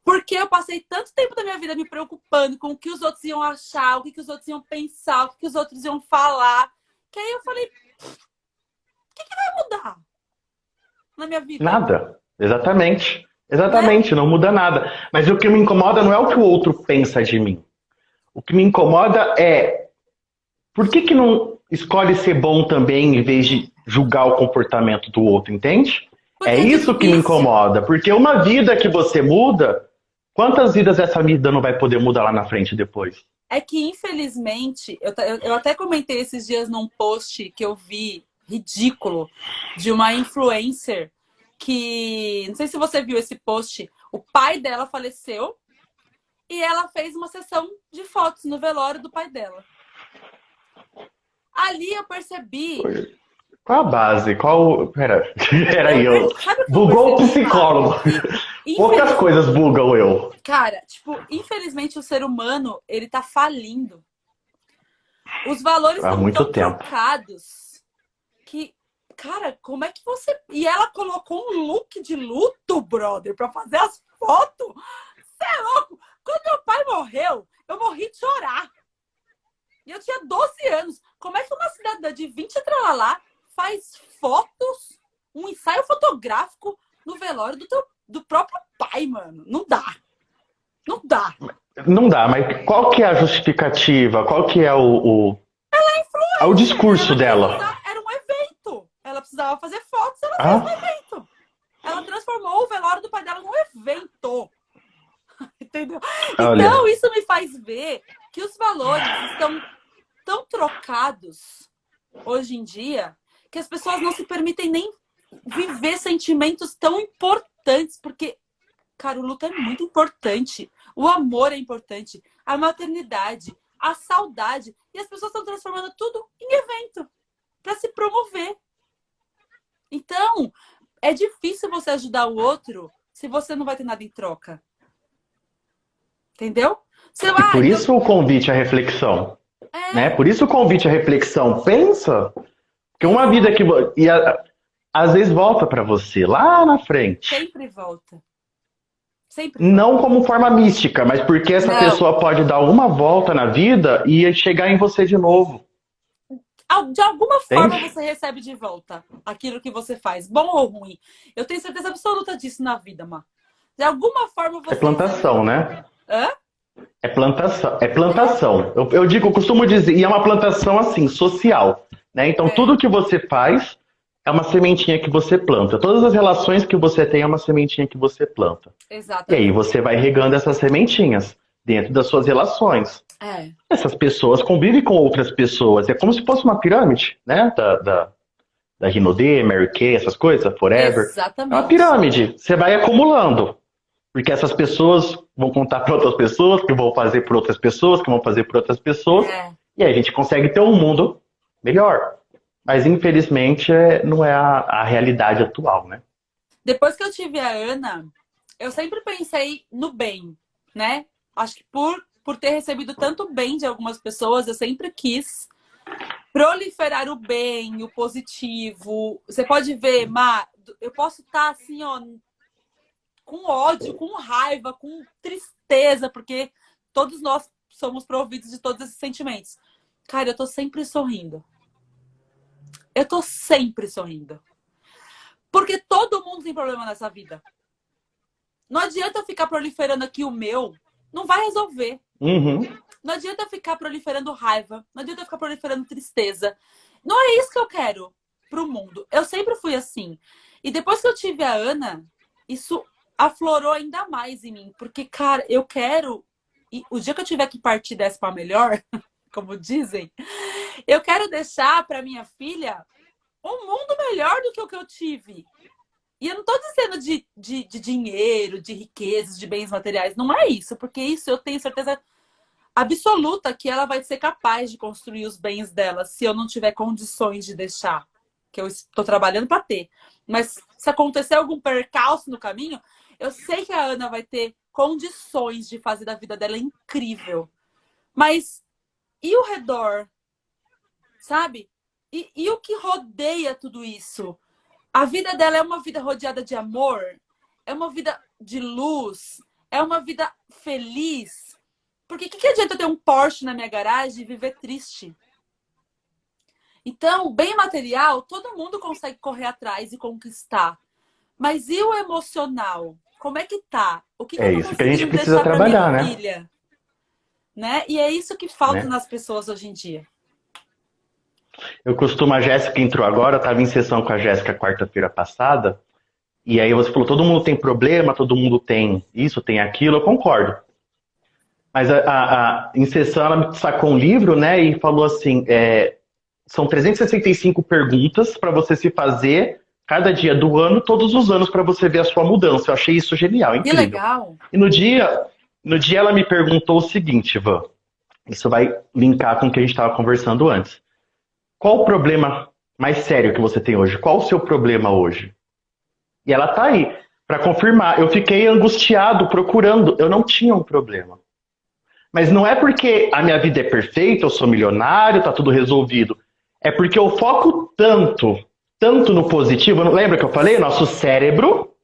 Porque eu passei tanto tempo da minha vida me preocupando com o que os outros iam achar, o que os outros iam pensar, o que os outros iam falar, que aí eu falei, o que vai mudar na minha vida? Nada. Exatamente. Né? Exatamente, não muda nada. Mas o que me incomoda não é o que o outro pensa de mim. O que me incomoda é por que não escolhe ser bom também em vez de julgar o comportamento do outro, entende? Porque É isso que me difícil. incomoda. Porque uma vida que você muda, quantas vidas essa vida não vai poder mudar lá na frente depois? É que, infelizmente, eu até comentei esses dias num post que eu vi ridículo de uma influencer que, não sei se você viu esse post, o pai dela faleceu e ela fez uma sessão de fotos no velório do pai dela. Ali eu percebi... Qual a base? Qual. Peraí, Sabe o que eu bugou o percebi, psicólogo. Poucas coisas bugam eu. Cara, tipo, infelizmente o ser humano, ele tá falindo. Os valores Há estão muito tão tempo. trocados que, cara, como é que você... E ela colocou um look de luto, brother, pra fazer as fotos. Você é louco? Quando meu pai morreu, eu morri de chorar. E eu tinha 12 anos. Como é que uma cidadã de 20 tralalá faz fotos, um ensaio fotográfico no velório do próprio pai, mano? Não dá. Não dá. Não dá, mas qual que é a justificativa? Qual que é o discurso dela? Era um evento. Ela precisava fazer fotos, ela fez um evento. Ela transformou o velório do pai dela num evento. Entendeu? Olha. Então, isso me faz ver que os valores estão tão trocados hoje em dia que as pessoas não se permitem nem viver sentimentos tão importantes, porque, cara, o luto é muito importante. O amor é importante. A maternidade, a saudade. E as pessoas estão transformando tudo em evento para se promover. Então, é difícil você ajudar o outro se você não vai ter nada em troca. Entendeu? E por isso o convite à reflexão. Né? Por isso o convite à reflexão. Pensa que uma vida que... às vezes volta para você, lá na frente. Sempre volta. Sempre. Não como forma mística, mas porque essa pessoa pode dar uma volta na vida e chegar em você de novo. De alguma forma você recebe de volta aquilo que você faz, bom ou ruim. Eu tenho certeza absoluta disso na vida, Má. De alguma forma você... É plantação, né? Hã? É plantação. É plantação. Eu costumo dizer, e é uma plantação assim, social. Né? Então, tudo que você faz é uma sementinha que você planta. Todas as relações que você tem é uma sementinha que você planta. Exatamente. E aí você vai regando essas sementinhas dentro das suas relações. Essas pessoas convivem com outras pessoas. É como se fosse uma pirâmide, né? Da Rinodê, Mary Kay, essas coisas, Forever. Exatamente. É uma pirâmide. Você vai acumulando. Porque essas pessoas vão contar para outras pessoas, que vão fazer por outras pessoas, que vão fazer por outras pessoas. E aí a gente consegue ter um mundo melhor. Mas, infelizmente, não é a realidade atual, né? Depois que eu tive a Ana, eu sempre pensei no bem, né? Acho que por ter recebido tanto bem de algumas pessoas, eu sempre quis proliferar o bem, o positivo. Você pode ver, Má, eu posso estar assim, ó, com ódio, com raiva, com tristeza, porque todos nós somos providos de todos esses sentimentos. Cara, eu tô sempre sorrindo. Eu tô sempre sorrindo. Porque todo mundo tem problema nessa vida. Não adianta eu ficar proliferando aqui o meu. Não vai resolver. Não adianta eu ficar proliferando raiva. Não adianta eu ficar proliferando tristeza. Não é isso que eu quero pro mundo. Eu sempre fui assim. E depois que eu tive a Ana, isso aflorou ainda mais em mim. Porque, cara, eu quero... E o dia que eu tiver que partir dessa pra melhor... como dizem, eu quero deixar para minha filha um mundo melhor do que o que eu tive. E eu não estou dizendo de dinheiro, de riquezas, de bens materiais. Não é isso, porque isso eu tenho certeza absoluta que ela vai ser capaz de construir os bens dela se eu não tiver condições de deixar, que eu estou trabalhando para ter. Mas se acontecer algum percalço no caminho, eu sei que a Ana vai ter condições de fazer da vida dela incrível. Mas e o redor? Sabe? E o que rodeia tudo isso? A vida dela é uma vida rodeada de amor? É uma vida de luz? É uma vida feliz? Porque o que adianta eu ter um Porsche na minha garagem e viver triste? Então, bem material, todo mundo consegue correr atrás e conquistar. Mas e o emocional? Como é que tá? O que É eu tô isso que a gente conseguindo precisa deixar para minha trabalhar, né? filha? Né? E é isso que falta Né? nas pessoas hoje em dia. Eu costumo, a Jéssica entrou agora, eu estava em sessão com a Jéssica quarta-feira passada, e aí você falou, todo mundo tem problema, todo mundo tem isso, tem aquilo, eu concordo. Mas em sessão ela me sacou um livro, né, e falou assim, são 365 perguntas para você se fazer cada dia do ano, todos os anos, para você ver a sua mudança. Eu achei isso genial, Que incrível. legal! E no dia ela me perguntou o seguinte, Ivan, isso vai linkar com o que a gente estava conversando antes. Qual o problema mais sério que você tem hoje? Qual o seu problema hoje? E ela tá aí para confirmar. Eu fiquei angustiado procurando. Eu não tinha um problema. Mas não é porque a minha vida é perfeita, eu sou milionário, tá tudo resolvido. É porque eu foco tanto no positivo. Lembra que eu falei? Nosso cérebro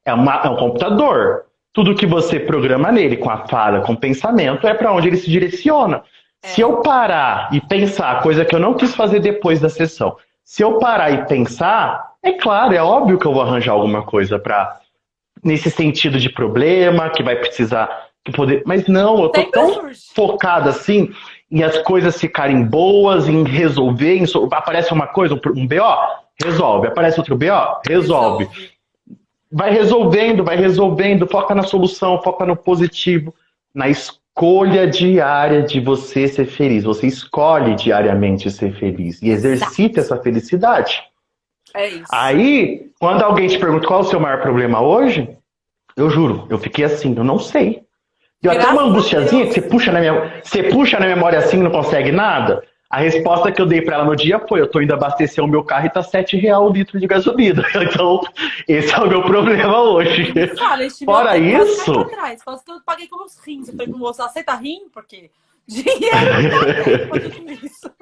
é um computador. Tudo que você programa nele, com a fala, com o pensamento, é para onde ele se direciona. Se eu parar e pensar, coisa que eu não quis fazer depois da sessão, se eu parar e pensar, é claro, é óbvio que eu vou arranjar alguma coisa para nesse sentido de problema, que vai precisar poder. Mas não, eu tô Sempre tão surge. focado assim em as coisas ficarem boas, em resolver. Aparece uma coisa, um BO, resolve. Aparece outro BO, resolve. Vai resolvendo, foca na solução, foca no positivo, na escolha diária de você ser feliz. Você escolhe diariamente ser feliz e exercita essa felicidade. É isso. Aí, quando alguém te pergunta qual é o seu maior problema hoje, eu juro, eu fiquei assim, eu não sei. Deu até uma angustiazinha que você puxa na memória assim e não consegue nada. A resposta que eu dei pra ela no dia foi: eu tô indo abastecer o meu carro e tá R$7 o litro de gasolina. Então, esse é o meu problema hoje. Fala, Fora isso. Quase que eu paguei com os rins. Eu falei pro moço, aceita rim? Porque dinheiro não tem pra tudo isso.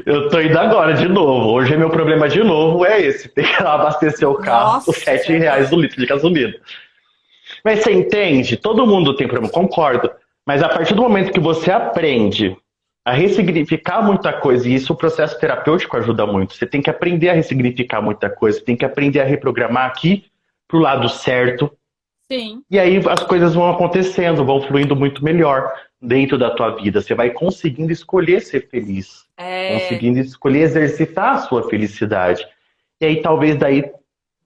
Eu tô indo agora de novo. Hoje é meu problema de novo, é esse. Tem que abastecer o carro com R$7 o litro de gasolina. Mas você entende? Todo mundo tem problema, concordo. Mas a partir do momento que você aprende a ressignificar muita coisa, e isso o processo terapêutico ajuda muito. Você tem que aprender a ressignificar muita coisa, você tem que aprender a reprogramar aqui pro lado certo. Sim. E aí as coisas vão acontecendo, vão fluindo muito melhor dentro da tua vida. Você vai conseguindo escolher ser feliz. Conseguindo escolher exercitar a sua felicidade. E aí talvez daí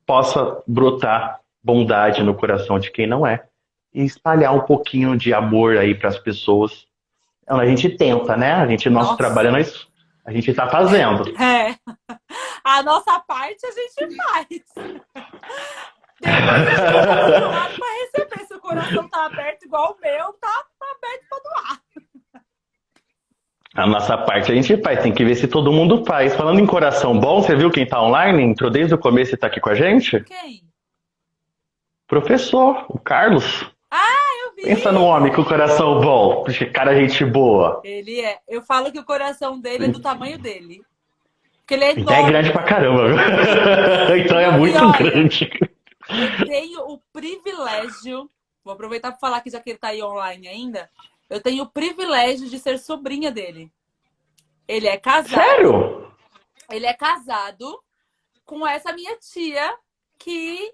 possa brotar bondade no coração de quem não é. E espalhar um pouquinho de amor aí para as pessoas. A gente tenta, né? Nosso trabalho, a gente tá fazendo. A nossa parte a gente faz. Depois a gente tá do lado pra receber. Se o coração tá aberto igual o meu, tá aberto pra doar. A nossa parte a gente faz, tem que ver se todo mundo faz. Falando em coração bom, você viu quem tá online? Entrou desde o começo e tá aqui com a gente? Quem? Professor, o Carlos. Eu vi. Pensa no homem com o coração bom, porque cara, gente boa. Ele é. Eu falo que o coração dele é do tamanho dele. Porque ele é enorme. Então é grande pra caramba. Então é muito grande. Eu tenho o privilégio, vou aproveitar para falar que já que ele tá aí online ainda, eu tenho o privilégio de ser sobrinha dele. Ele é casado. Sério? Ele é casado com essa minha tia, que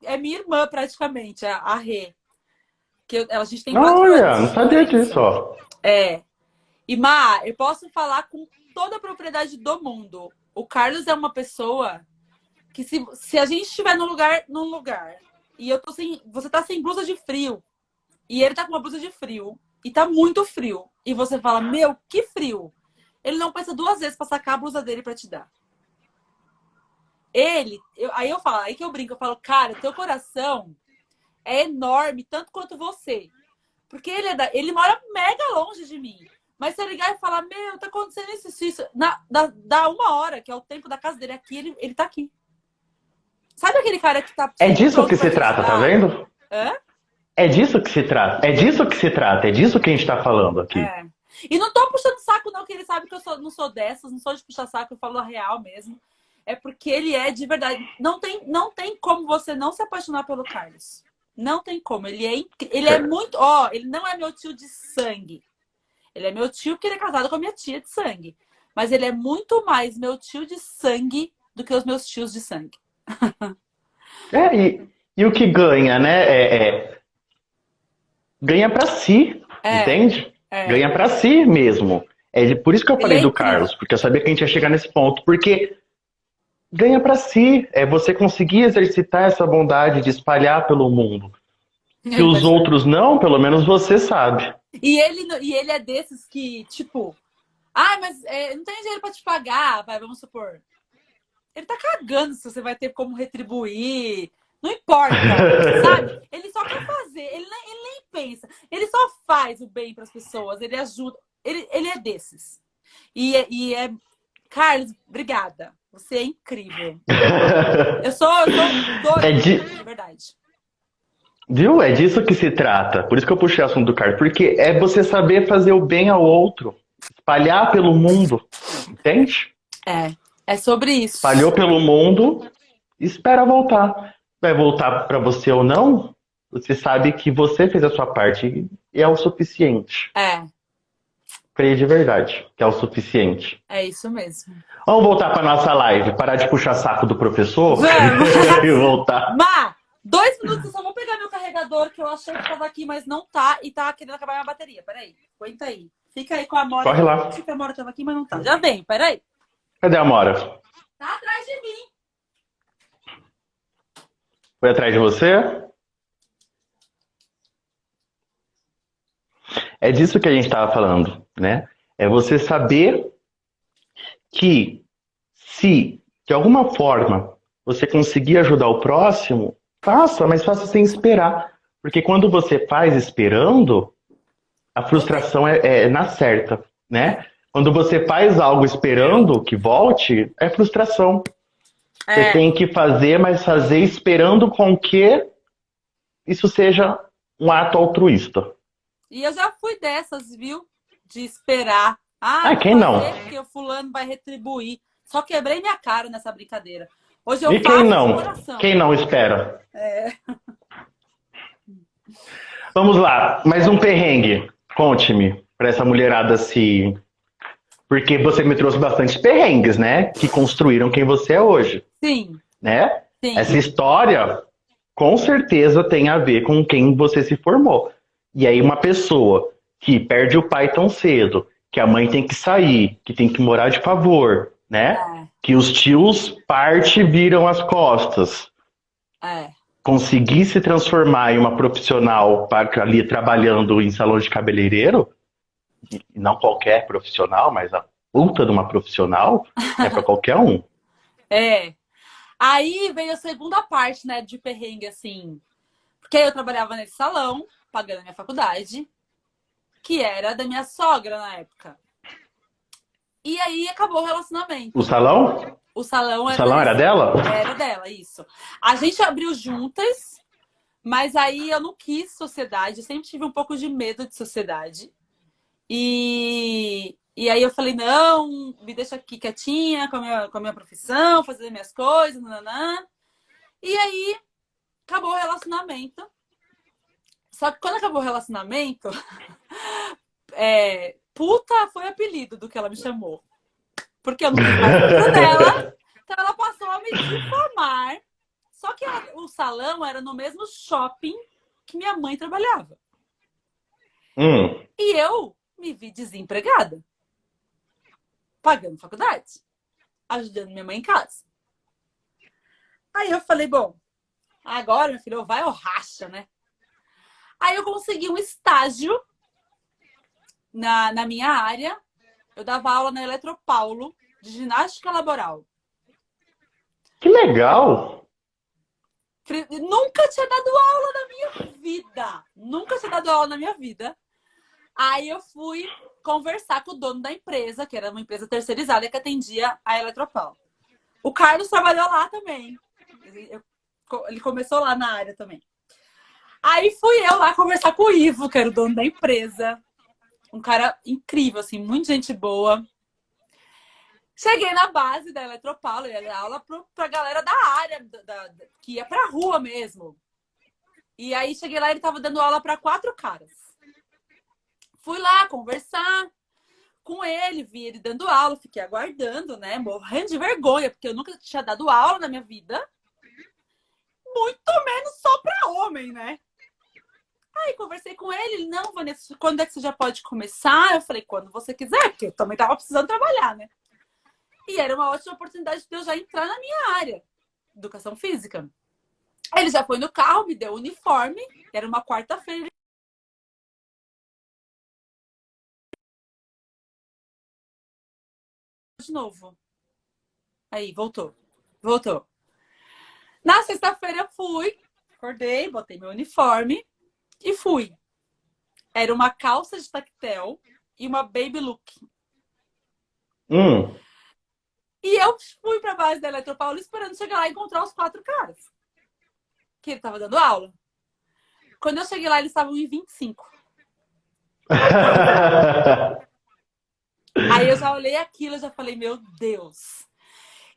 é minha irmã praticamente, a Rê. A gente tem 4 anos. Olha, não sabia disso, ó. E Má, eu posso falar com toda a propriedade do mundo. O Carlos é uma pessoa que se a gente estiver num lugar e eu tô você tá sem blusa de frio e ele tá com uma blusa de frio e tá muito frio e você fala, meu, que frio. Ele não pensa 2 vezes pra sacar a blusa dele pra te dar. Aí que eu brinco, eu falo, cara, teu coração é enorme, tanto quanto você. Porque ele mora mega longe de mim. Mas se eu ligar e falar, meu, tá acontecendo isso. Dá 1 hora, que é o tempo da casa dele aqui, ele tá aqui. Sabe aquele cara que tá É disso pronto que pra se te trata, tá ajudar? vendo? Hã? É disso que se trata. É disso que se trata. É disso que a gente tá falando aqui. É. E não tô puxando saco, não, que ele sabe que não sou dessas, não sou de puxar saco, eu falo a real mesmo. É porque ele é de verdade. Não tem como você não se apaixonar pelo Carlos. Não tem como. Ele é muito. Ó, ele não é meu tio de sangue. Ele é meu tio porque ele é casado com a minha tia de sangue. Mas ele é muito mais meu tio de sangue do que os meus tios de sangue. E o que ganha, né? Ganha pra si, É, entende? é. Ganha pra si mesmo. Por isso que eu Ele falei é do incrível. Carlos, porque eu sabia que a gente ia chegar nesse ponto, porque ganha pra si, é você conseguir exercitar essa bondade de espalhar pelo mundo. Se os Pois é. outros não, pelo menos você sabe. E ele é desses que, tipo, mas não tem dinheiro pra te pagar, vamos supor. Ele tá cagando se você vai ter como retribuir. Não importa, sabe? Ele só quer fazer, ele nem pensa. Ele só faz o bem pras pessoas, ele ajuda. Ele é desses. Carlos, obrigada. Você é incrível. Eu sou É doida, de, de verdade. viu? É disso que se trata. Por isso que eu puxei o assunto do Carlos, porque é você saber fazer o bem ao outro, espalhar pelo mundo, entende? É sobre Espalhou isso. pelo mundo, espera voltar. Vai voltar para você ou não? Você sabe que você fez a sua parte e é o suficiente. É, Creio de verdade que é o suficiente. é isso mesmo. Vamos voltar para nossa live, parar de puxar saco do professor Vamos! e voltar. Má, 2 minutos, eu só vou pegar meu carregador, que eu achei que tava aqui, mas não tá, e tá querendo acabar minha bateria. Peraí, aguenta aí. Fica aí com a Amora. Corre Eu lá. achei que a Amora tava aqui, mas não tá. Já vem, peraí. Cadê a Amora? Tá atrás de mim. Foi atrás de você? É disso que a gente estava falando, né? É você saber que se de alguma forma você conseguir ajudar o próximo, faça, mas faça sem esperar. Porque quando você faz esperando, a Voltei. frustração é na certa, né? Quando você faz algo esperando que volte, é frustração. Você É, tem que fazer, mas fazer esperando com que isso seja um ato altruísta. e eu já fui dessas, viu? De esperar. Ah, Vou quem não? fazer porque o fulano vai retribuir. Só quebrei minha cara nessa brincadeira. Hoje eu E quem faço de não? coração. Quem não espera? É. Vamos lá, mais um perrengue. Conte-me, para essa mulherada se. Porque você me trouxe bastante perrengues, né? Que construíram quem você é hoje, Sim, né? Essa sim. história, com certeza, tem a ver com quem você se formou. E aí, uma pessoa que perde o pai tão cedo, que a mãe tem que sair, que tem que morar de favor, né? É, Que os tios parte e viram as costas. é. Conseguir se transformar em uma profissional ali trabalhando em salão de cabeleireiro, e não qualquer profissional, mas a puta de uma profissional, é para qualquer um. É. Aí veio a segunda parte, né, de perrengue, assim. Porque eu trabalhava nesse salão, pagando a minha faculdade, que era da minha sogra na época. E aí acabou o O relacionamento. salão? O salão O era da salão minha era sogra. dela? Era dela, isso. A gente abriu juntas, mas aí eu não quis sociedade. Eu sempre tive um pouco de medo de sociedade. E aí eu falei, não, me deixa aqui quietinha com a minha profissão, fazendo minhas coisas, nananã. E aí acabou o relacionamento. Só que quando acabou o relacionamento, puta foi o apelido do que ela me chamou. Porque eu não quis mais perto dela. Então ela passou a me difamar. Só que o salão era no mesmo shopping que minha mãe trabalhava. Hum. E eu me vi desempregada. Pagando faculdade. Ajudando minha mãe em casa. Aí eu falei, bom, agora, meu filho, ou vai ou racha, né? Aí eu consegui um estágio na minha área. Eu dava aula na Eletropaulo de ginástica laboral. Que legal! Nunca tinha dado aula na minha vida. Nunca tinha dado aula na minha vida. Aí eu fui conversar com o dono da empresa, que era uma empresa terceirizada que atendia a Eletropaulo. O Carlos trabalhou lá também. Ele começou lá na área também. Aí fui eu lá conversar com o Ivo, que era o dono da empresa. Um cara incrível, assim, muito gente boa. Cheguei na base da Eletropaulo, ia dar aula pra galera da área, que ia pra rua mesmo. E aí cheguei lá, ele tava dando aula pra 4 caras. Fui lá conversar com ele, vi ele dando aula, fiquei aguardando, né? Morrendo de vergonha, porque eu nunca tinha dado aula na minha vida. Muito menos só pra homem, né? Aí conversei com ele, não, Vanessa, quando é que você já pode começar? Eu falei, quando você quiser, porque eu também tava precisando trabalhar, né? E era uma ótima oportunidade de eu já entrar na minha área, educação física. Ele já foi no carro, me deu o uniforme, era uma quarta-feira. De novo. Aí, voltou. Voltou. Na sexta-feira eu fui, acordei, botei meu uniforme e fui. Era uma calça de tactel e uma baby look. E eu fui pra base da Eletropaulo esperando chegar lá e encontrar os 4 caras. Que ele tava dando aula. Quando eu cheguei lá, eles estavam em 25. Aí eu já olhei aquilo e já falei, meu Deus.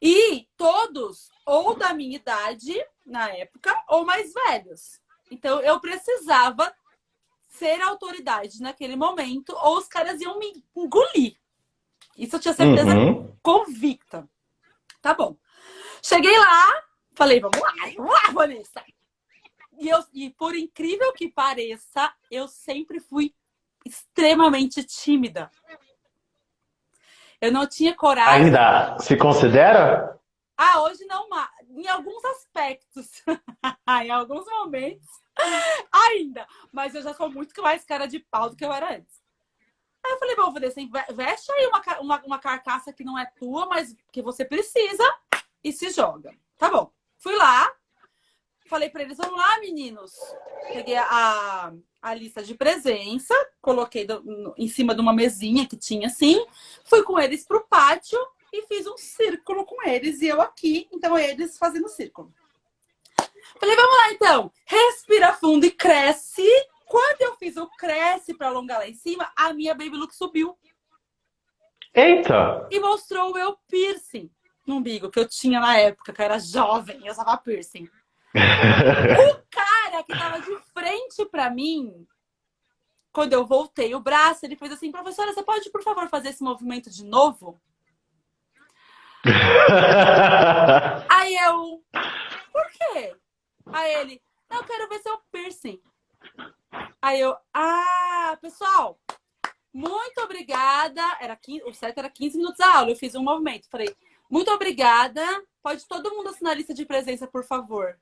E todos, ou da minha idade, na época, ou mais velhos. Então eu precisava ser autoridade naquele momento, ou os caras iam me engolir. Isso eu tinha certeza convicta. Tá bom. Cheguei lá, falei, vamos lá, Vanessa. E por incrível que pareça, eu sempre fui extremamente tímida. Eu não tinha coragem. Ainda se considera? Ah, hoje não mais. Em alguns aspectos. Em alguns momentos. Ainda. Mas eu já sou muito mais cara de pau do que eu era antes. Aí eu falei, bom, Vanessa, veste aí uma carcaça que não é tua, mas que você precisa e se joga. Tá bom. Fui lá. Falei pra eles, vamos lá, meninos. Peguei a lista de presença, coloquei em cima de uma mesinha que tinha assim. Fui com eles pro pátio e fiz um círculo com eles. E eu aqui, então eles fazendo círculo. Falei, vamos lá então. Respira fundo e cresce. Quando eu fiz o cresce pra alongar lá em cima, a minha baby look subiu. Eita! E mostrou o meu piercing no umbigo, que eu tinha na época, que eu era jovem, eu usava piercing. O cara que tava de frente pra mim, quando eu voltei o braço, ele fez assim, professora, você pode, por favor, fazer esse movimento de novo? Aí eu, por quê? Aí ele, não, eu quero ver seu piercing. Aí eu, pessoal, muito obrigada. O certo era 15 minutos da aula, eu fiz um movimento. Falei, muito obrigada, pode todo mundo assinar a lista de presença, por favor.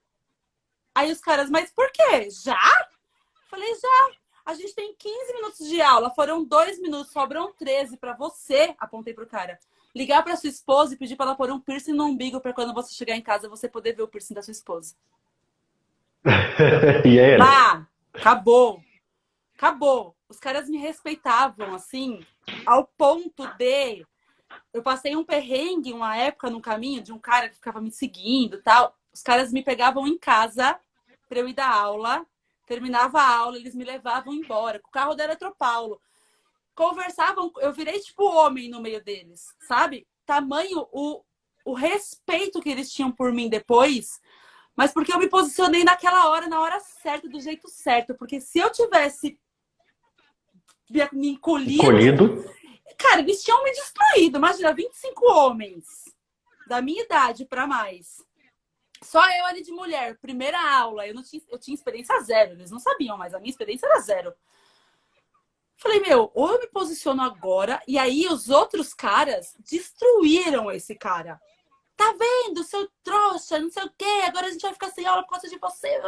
Aí os caras, mas por quê? Já? Falei, já. A gente tem 15 minutos de aula, foram 2 minutos, sobram 13 pra você, apontei pro cara, ligar pra sua esposa e pedir pra ela pôr um piercing no umbigo pra quando você chegar em casa você poder ver o piercing da sua esposa. E aí? Acabou. Acabou. Os caras me respeitavam, assim, ao ponto de... Eu passei um perrengue uma época no caminho de um cara que ficava me seguindo e tal. Os caras me pegavam em casa pra eu ir dar aula. Terminava a aula, eles me levavam embora. Com o carro da Eletropaulo. Conversavam, eu virei tipo homem no meio deles, sabe? Tamanho o respeito que eles tinham por mim depois, mas porque eu me posicionei naquela hora, na hora certa, do jeito certo. Porque se eu tivesse me encolhido, cara, eles tinham me destruído. Imagina, 25 homens da minha idade pra mais. Só eu ali de mulher, primeira aula, eu tinha experiência zero, eles não sabiam, mas a minha experiência era zero. Falei, meu, ou eu me posiciono agora, e aí os outros caras destruíram esse cara. Tá vendo, seu trouxa, não sei o quê, agora a gente vai ficar sem aula por causa de você.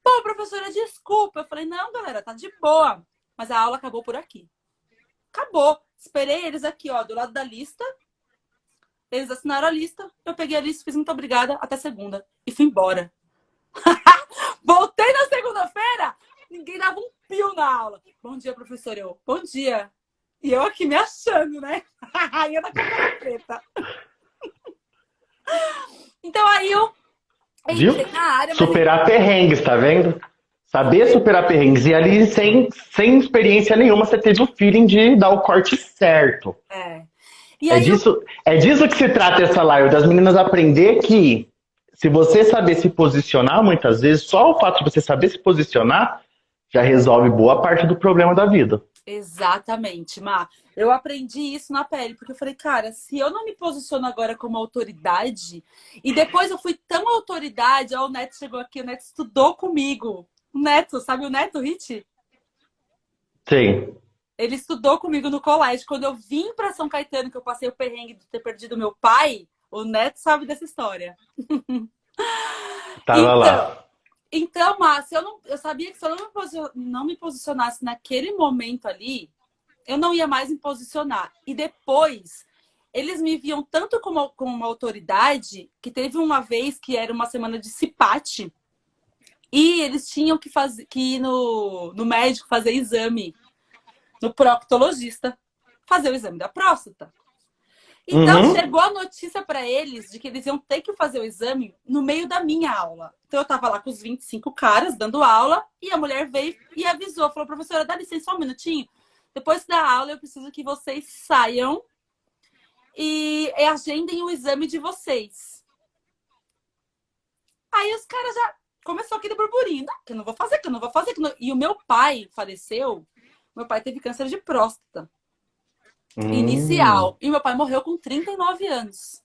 Pô, professora, desculpa. Eu falei, não, galera, tá de boa. Mas a aula acabou por aqui. Acabou. Esperei eles aqui, ó, do lado da lista. Eles assinaram a lista, eu peguei a lista, fiz muito obrigada, até segunda. E fui embora. Voltei na segunda-feira, ninguém dava um pio na aula. Bom dia, professor. Eu, bom dia. E eu aqui me achando, né? Rainha da Copa Preta. Então aí eu Viu? entrei na área, mas... Superar perrengues, tá vendo? Saber superar perrengues. E ali, sem experiência nenhuma, você teve o feeling de dar o corte certo. E É aí disso que se trata essa live, das meninas aprender que se você saber se posicionar, muitas vezes, só o fato de você saber se posicionar já resolve boa parte do problema da vida. Exatamente, Má. Eu aprendi isso na pele, porque eu falei, cara, se eu não me posiciono agora como autoridade, e depois eu fui tão autoridade, ó, o Neto chegou aqui, o Neto estudou comigo. O Neto, sabe o Neto Hit? Sim. Ele estudou comigo no colégio. Quando eu vim para São Caetano, que eu passei o perrengue de ter perdido meu pai, o Neto sabe dessa história. Tava lá. Então, Márcia, eu sabia que se eu não me posicionasse naquele momento ali, eu não ia mais me posicionar. E depois, eles me viam tanto como uma autoridade, que teve uma vez que era uma semana de cipate, e eles tinham que ir no médico fazer exame, no proctologista, fazer o exame da próstata. Então, chegou a notícia para eles de que eles iam ter que fazer o exame no meio da minha aula. Então, eu estava lá com os 25 caras dando aula e a mulher veio e avisou. Falou, professora, dá licença só um minutinho. Depois da aula, eu preciso que vocês saiam e agendem o exame de vocês. Aí os caras já... Começou aquele burburinho. Que eu não vou fazer, que eu não vou fazer. E o meu pai faleceu. Meu pai teve câncer de próstata. Inicial. E meu pai morreu com 39 anos.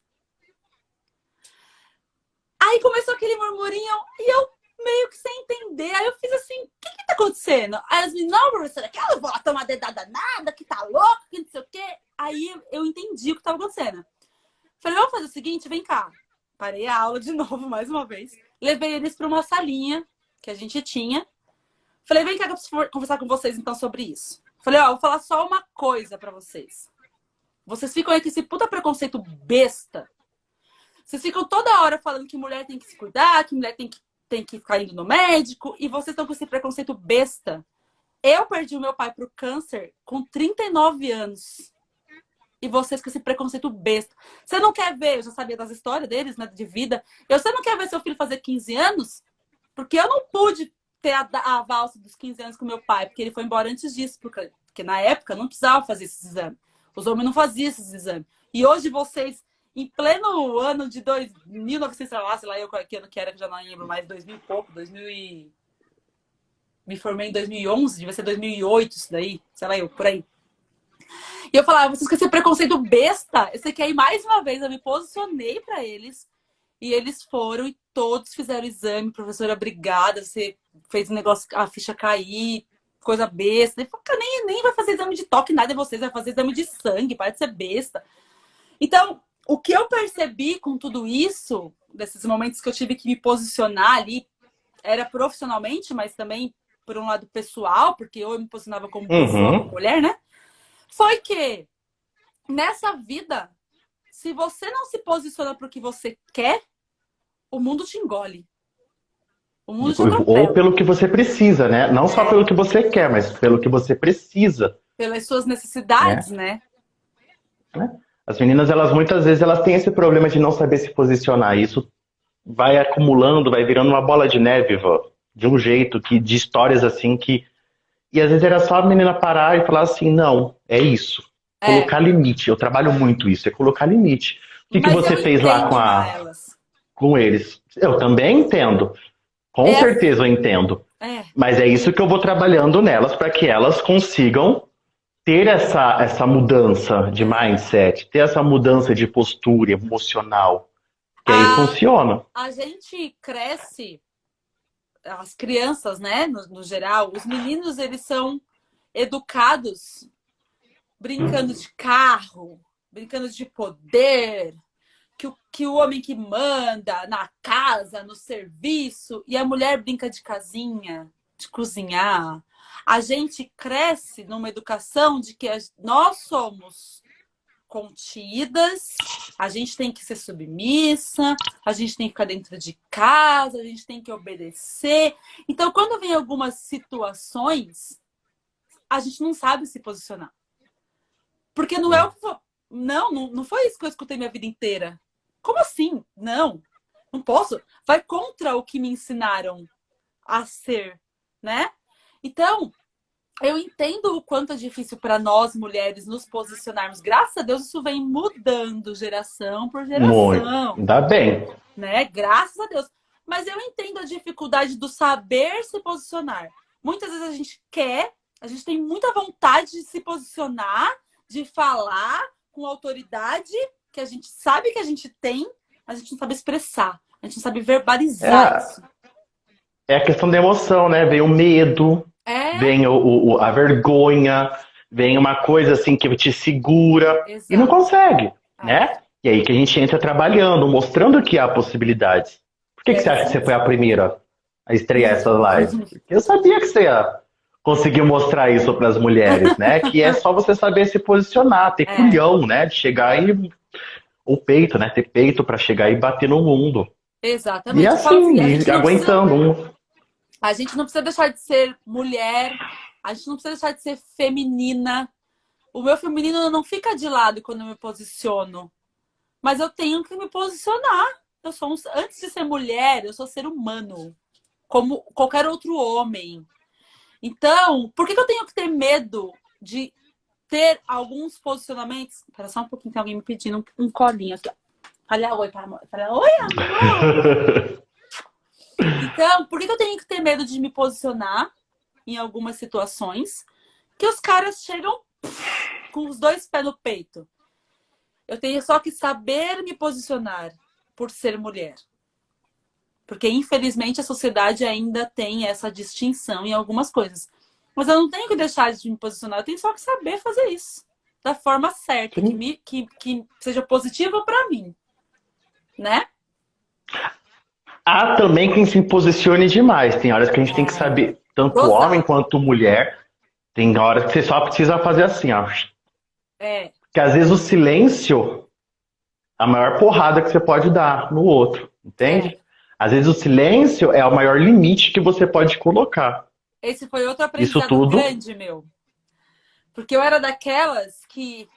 Aí começou aquele murmurinho e eu meio que sem entender. Aí eu fiz assim, o que tá acontecendo? Aí as meninas, não, professora, que eu não vou lá tomar dedada nada, que tá louco, que não sei o quê. Aí eu entendi o que tava acontecendo. Falei, vamos fazer o seguinte, vem cá. Parei a aula de novo, mais uma vez. Levei eles para uma salinha que a gente tinha. Falei, vem cá que eu preciso conversar com vocês então sobre isso. Falei, ó, vou falar só uma coisa pra vocês. Vocês ficam aí com esse puta preconceito besta. Vocês ficam toda hora falando que mulher tem que se cuidar, que mulher tem que ficar indo no médico, e vocês estão com esse preconceito besta. Eu perdi o meu pai pro câncer com 39 anos. E vocês com esse preconceito besta. Você não quer ver, eu já sabia das histórias deles, né, de vida. Você não quer ver seu filho fazer 15 anos? Porque eu não pude ter a valsa dos 15 anos com meu pai, porque ele foi embora antes disso, porque na época não precisava fazer esses exames. Os homens não faziam esses exames. E hoje vocês, em pleno ano de 1900, sei lá eu que ano que era, que já não lembro mais, 2000 e pouco, 2000 e... Me formei em 2011, devia ser 2008 isso daí, sei lá eu, por aí. E eu falava, vocês com esse preconceito besta, esse aqui aí, mais uma vez, eu me posicionei pra eles, e eles foram e todos fizeram exame, professora, obrigada, você fez o negócio, a ficha cair, coisa besta. Ele falou, nem vai fazer exame de toque, nada de vocês, vai fazer exame de sangue, para de ser besta. Então, o que eu percebi com tudo isso, desses momentos que eu tive que me posicionar ali, era profissionalmente, mas também por um lado pessoal, porque eu me posicionava como pessoa, como mulher, né? Foi que, nessa vida, se você não se posiciona para o que você quer, o mundo te engole. O mundo te atropela. Ou pelo que você precisa, né? Não só pelo que você quer, mas pelo que você precisa. Pelas suas necessidades, né? As meninas, elas muitas vezes elas têm esse problema de não saber se posicionar. Isso vai acumulando, vai virando uma bola de neve, vó, de um jeito que de histórias assim que e às vezes era só a menina parar e falar assim, não, é isso. Colocar limite. Eu trabalho muito isso, é colocar limite. O que você fez lá com eles? Eu também entendo. Com certeza eu entendo. Mas é isso que eu vou trabalhando nelas para que elas consigam ter essa mudança de mindset, ter essa mudança de postura emocional. Que aí funciona. A gente cresce, as crianças, né, no geral, os meninos, eles são educados brincando de carro, brincando de poder, que o homem que manda na casa, no serviço, e a mulher brinca de casinha, de cozinhar. A gente cresce numa educação de que nós somos contidas, A gente tem que ser submissa, a gente tem que ficar dentro de casa, a gente tem que obedecer. Então, quando vem algumas situações, a gente não sabe se posicionar. Porque não é o que não foi isso que eu escutei minha vida inteira. Como assim? Não posso. Vai contra o que me ensinaram a ser, né? Então, eu entendo o quanto é difícil para nós, mulheres, nos posicionarmos. Graças a Deus, isso vem mudando geração por Muito. geração, Ainda bem. né? Graças a Deus. Mas eu entendo a dificuldade do saber se posicionar. Muitas vezes a gente quer, a gente tem muita vontade de se posicionar, de falar com autoridade, que a gente sabe que a gente tem, mas a gente não sabe expressar, a gente não sabe verbalizar isso. É a questão da emoção, né? Vem o medo, vem a vergonha, vem uma coisa assim que te segura e não consegue, né? E aí que a gente entra trabalhando, mostrando que há possibilidades. Por que você acha que você foi a primeira a estrear essas lives? Porque eu sabia que você ia conseguir mostrar isso para as mulheres, né? Que é só você saber se posicionar, ter culhão, né? De chegar e o peito, né? Ter peito para chegar e bater no mundo. Exatamente. E assim, aguentando. A gente não precisa deixar de ser mulher, a gente não precisa deixar de ser feminina. O meu feminino não fica de lado quando eu me posiciono. Mas eu tenho que me posicionar. Antes de ser mulher, eu sou ser humano. Como qualquer outro homem. Então, por que eu tenho que ter medo de ter alguns posicionamentos? Espera só um pouquinho, tem alguém me pedindo um colinho aqui. Fala oi, amor. Fala oi, amor. Então, por que eu tenho que ter medo de me posicionar em algumas situações que os caras chegam com os dois pés no peito? Eu tenho só que saber me posicionar por ser mulher. Porque, infelizmente, a sociedade ainda tem essa distinção em algumas coisas. Mas eu não tenho que deixar de me posicionar, eu tenho só que saber fazer isso da forma certa, que seja positiva para mim. Né? Há também quem se posicione demais. Tem horas que a gente tem que saber, tanto homem quanto mulher, tem horas que você só precisa fazer assim, ó. Porque às vezes o silêncio é a maior porrada que você pode dar no outro, entende? Às vezes o silêncio é o maior limite que você pode colocar. Esse foi outro aprendizado grande, meu. Porque eu era daquelas que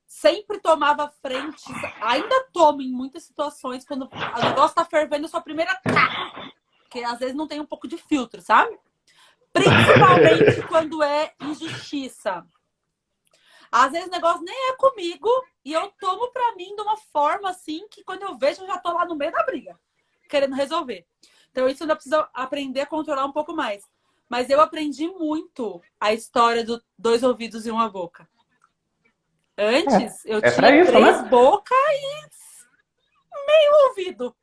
sempre tomava frente, ainda tomo em muitas situações, quando o negócio tá fervendo, eu sou a primeira. Porque às vezes não tem um pouco de filtro, sabe? Principalmente quando é injustiça. Às vezes o negócio nem é comigo e eu tomo pra mim de uma forma assim que quando eu vejo eu já tô lá no meio da briga, querendo resolver. Então isso eu ainda preciso aprender a controlar um pouco mais. Mas eu aprendi muito a história do 2 ouvidos e uma boca. Antes, eu tinha 3 bocas e meio ouvido.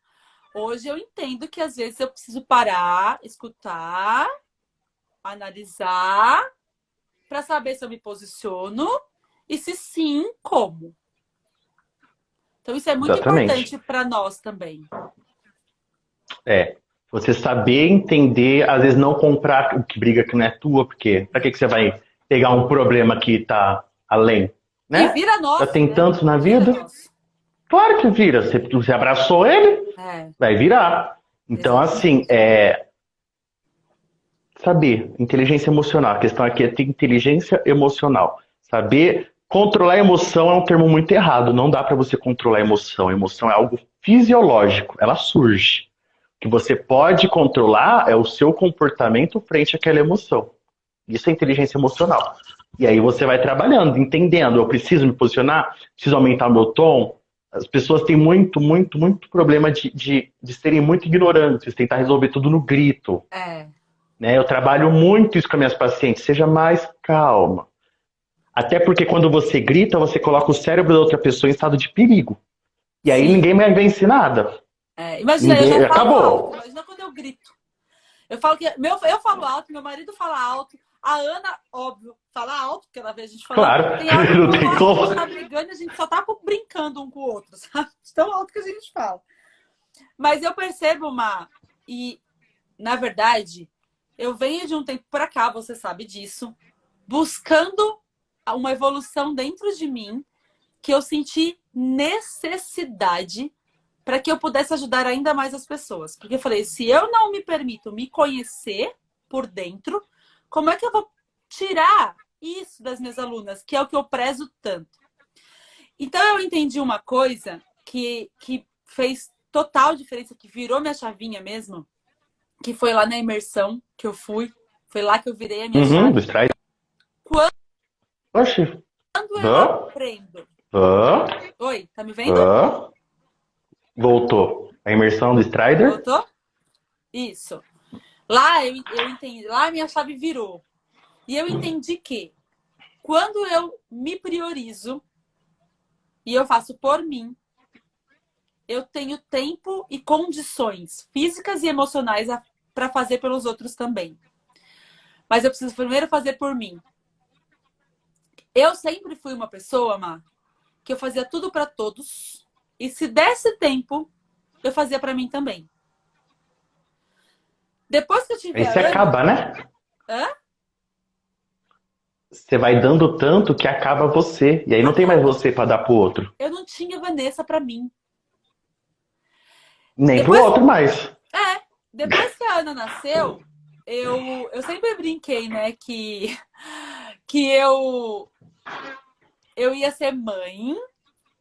Hoje eu entendo que às vezes eu preciso parar, escutar, analisar, para saber se eu me posiciono e se sim, como. Então isso é muito importante para nós também. Você saber entender, às vezes não comprar o que briga que não é tua, porque pra que você vai pegar um problema que tá além? Né? E vira nosso. Já tem tanto na vida. Claro que vira. Você abraçou ele, vai virar. Então, assim, saber. Inteligência emocional. A questão aqui é ter inteligência emocional. Saber controlar a emoção é um termo muito errado. Não dá para você controlar a emoção. A emoção é algo fisiológico. Ela surge. O que você pode controlar é o seu comportamento frente àquela emoção. Isso é inteligência emocional. E aí você vai trabalhando, entendendo. Eu preciso me posicionar? Preciso aumentar o meu tom? As pessoas têm muito problema de serem muito ignorantes, tentar resolver tudo no grito. Né? Eu trabalho muito isso com as minhas pacientes. Seja mais calma. Até porque quando você grita, você coloca o cérebro da outra pessoa em estado de perigo. E aí ninguém mais vence nada. Imagina, eu já falo alto. Imagina quando eu grito. Eu falo falo alto, meu marido fala alto. A Ana, óbvio, fala alto, porque ela vê a gente falando. Claro, tem alto não tem como. A gente tá brigando e a gente só tá brincando um com o outro, sabe? Tão alto que a gente fala. Mas eu percebo, Má, e na verdade, eu venho de um tempo pra cá, você sabe disso, buscando uma evolução dentro de mim que eu senti necessidade para que eu pudesse ajudar ainda mais as pessoas. Porque eu falei, se eu não me permito me conhecer por dentro, como é que eu vou tirar isso das minhas alunas, que é o que eu prezo tanto? Então eu entendi uma coisa que fez total diferença, que virou minha chavinha mesmo, que foi lá na imersão que eu fui, foi lá que eu virei a minha chave. Do Strider. Quando Oxi. eu aprendo... Hã? Oi, tá me vendo? Hã? Voltou. A imersão do Strider? Voltou? Isso. Lá eu entendi, lá a minha chave virou. E eu entendi que quando eu me priorizo e eu faço por mim, eu tenho tempo e condições físicas e emocionais para fazer pelos outros também. Mas eu preciso primeiro fazer por mim. Eu sempre fui uma pessoa, Má, que eu fazia tudo para todos. E se desse tempo, eu fazia para mim também. Depois que eu tive Aí a você Ana... acaba, né? Hã? Você vai dando tanto que acaba você. E aí não tem mais você pra dar pro outro. Eu não tinha Vanessa para mim. Nem pro outro mais. Depois que a Ana nasceu, eu sempre brinquei, né, que eu ia ser mãe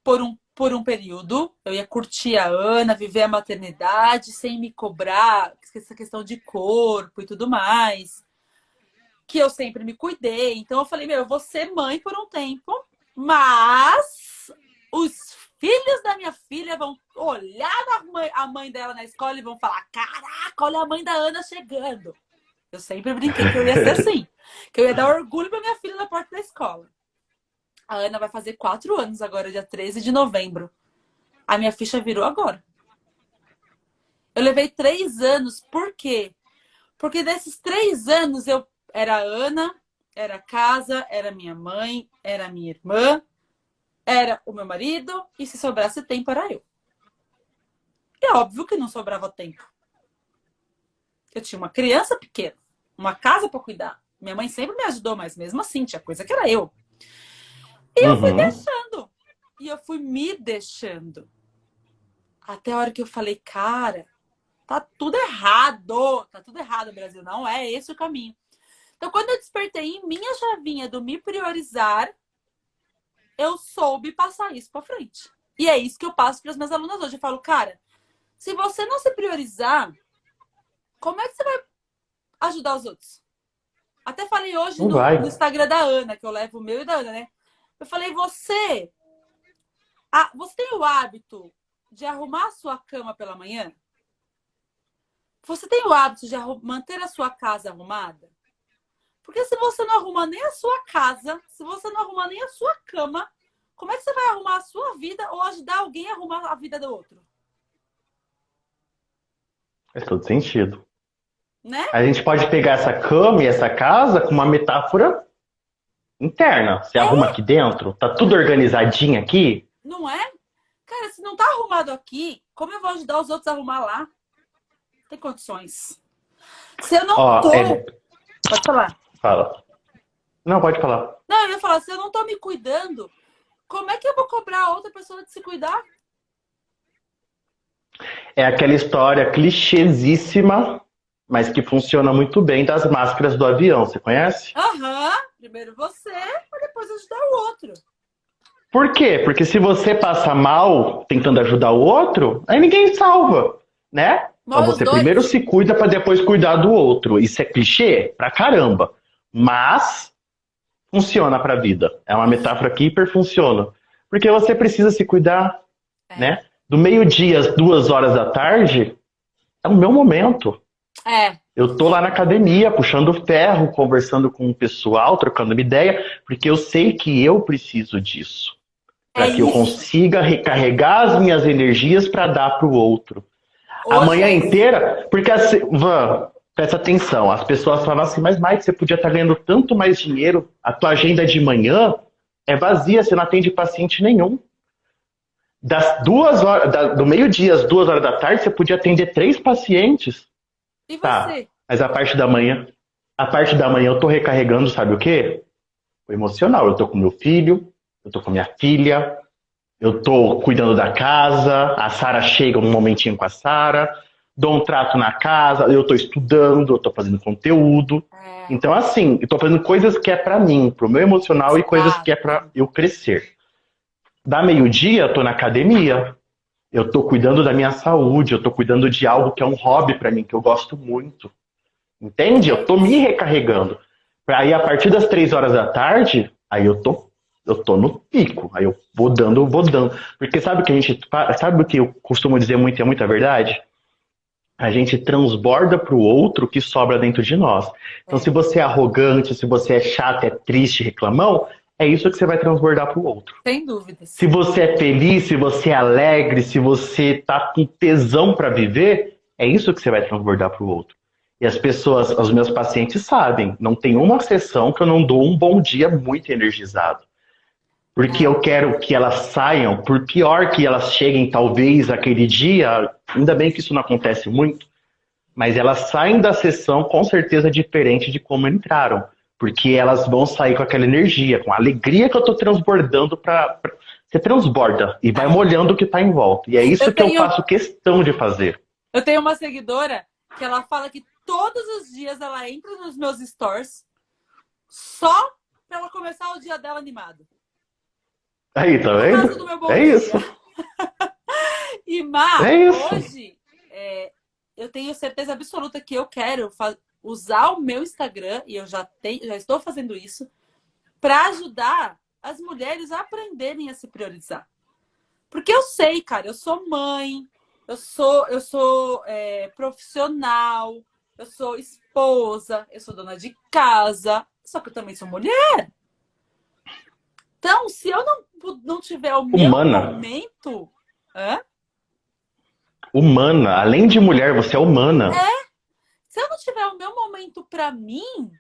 por um período. Eu ia curtir a Ana, viver a maternidade sem me cobrar essa questão de corpo e tudo mais. Que eu sempre me cuidei. Então eu falei, eu vou ser mãe por um tempo, mas os filhos da minha filha vão olhar a mãe dela na escola e vão falar, caraca, olha a mãe da Ana chegando. Eu sempre brinquei que eu ia ser assim. Que eu ia dar orgulho pra minha filha na porta da escola. A Ana vai fazer 4 anos agora, dia 13 de novembro. A minha ficha virou agora. Eu levei 3 anos. Por quê? Porque desses 3 anos eu era a Ana, era a casa, era minha mãe, era a minha irmã, era o meu marido, e se sobrasse tempo era eu. É óbvio que não sobrava tempo. Eu tinha uma criança pequena, uma casa para cuidar. Minha mãe sempre me ajudou, mas mesmo assim, tinha coisa que era eu. E eu fui deixando. E eu fui me deixando. Até a hora que eu falei, cara, tá tudo errado. Tá tudo errado, Brasil. Não é esse o caminho. Então, quando eu despertei em minha chavinha do me priorizar, eu soube passar isso pra frente. E é isso que eu passo para as minhas alunas hoje. Eu falo, cara, se você não se priorizar, como é que você vai ajudar os outros? Até falei hoje no Instagram da Ana, que eu levo o meu e da Ana, né? Eu falei, você tem o hábito de arrumar a sua cama pela manhã? Você tem o hábito de manter a sua casa arrumada? Porque se você não arruma nem a sua casa, se você não arruma nem a sua cama, como é que você vai arrumar a sua vida ou ajudar alguém a arrumar a vida do outro? Faz todo sentido. Né? A gente pode pegar essa cama e essa casa com uma metáfora interna. Você arruma aqui dentro, tá tudo organizadinho aqui. Não é? Cara, se não tá arrumado aqui, como eu vou ajudar os outros a arrumar lá? Não tem condições. Se eu não tô... Pode falar. Fala. Não, pode falar. Não, eu ia falar, se eu não tô me cuidando, como é que eu vou cobrar a outra pessoa de se cuidar? É aquela história clichêsíssima, mas que funciona muito bem, das máscaras do avião. Você conhece? Primeiro você, para depois ajudar o outro. Por quê? Porque se você passa mal tentando ajudar o outro, aí ninguém salva, né? Então você primeiro se cuida para depois cuidar do outro. Isso é clichê pra caramba. Mas funciona pra vida. É uma metáfora que hiper funciona. Porque você precisa se cuidar, né? Do meio-dia às 2 horas da tarde, é o meu momento. Eu tô lá na academia, puxando ferro, conversando com o pessoal, trocando uma ideia, porque eu sei que eu preciso disso. Para que eu consiga recarregar as minhas energias para dar pro outro. A manhã inteira, porque assim, Van, presta atenção, as pessoas falam assim, mas Mike, você podia estar ganhando tanto mais dinheiro, a tua agenda de manhã é vazia, você não atende paciente nenhum. Das 2 horas, do meio-dia às 2 horas da tarde, você podia atender 3 pacientes. E você? Tá, mas a parte da manhã eu tô recarregando, sabe o quê? O emocional. Eu tô com meu filho, eu tô com minha filha, Eu tô cuidando da casa, a Sara chega um momentinho com a Sara, dou um trato na casa, eu tô estudando, eu tô fazendo conteúdo. É, Então, assim, eu tô fazendo coisas que é pra mim, pro meu emocional e coisas que é pra exato. eu crescer. Da meio-dia, eu tô na academia, eu tô cuidando da minha saúde, eu tô cuidando de algo que é um hobby pra mim, que eu gosto muito. Entende? Eu É tô me isso. recarregando. Aí, a partir das 3 horas da tarde, aí eu tô no pico. Aí eu vou dando, vou dando. Porque sabe o que a gente, sabe o que eu costumo dizer muito e é muita verdade? A gente transborda pro outro o que sobra dentro de nós. Então, se É, você é arrogante, se você é chato, é triste, reclamão, é isso que você vai transbordar pro outro. sem Se dúvidas. você é feliz, se você é alegre, se você tá com tesão para viver, é isso que você vai transbordar para o outro. E as pessoas, os meus pacientes sabem, não tem uma sessão que eu não dou um bom dia muito energizado. Porque É. eu quero que elas saiam, por pior que elas cheguem, talvez, aquele dia, ainda bem que isso não acontece muito, mas elas saem da sessão com certeza diferente de como entraram. Porque elas vão sair com aquela energia, com a alegria que eu estou transbordando para. Você transborda e vai É. molhando o que está em volta. E é isso Eu que eu tenho, faço questão de fazer. eu tenho uma seguidora que ela fala que todos os dias ela entra nos meus stories só pra ela começar o dia dela animado. Aí, tá No caso do vendo? meu bom É dia. isso. E Má, É isso. hoje eu tenho certeza absoluta que eu quero usar o meu Instagram, e eu já estou fazendo isso, para ajudar as mulheres a aprenderem a se priorizar. Porque eu sei, cara, eu sou mãe, eu sou profissional, eu sou esposa, eu sou dona de casa, só que eu também sou mulher. Então, se eu não tiver o meu Humana. momento, hã? Humana. Além de mulher, você é humana. Se eu não tiver o meu momento para mim,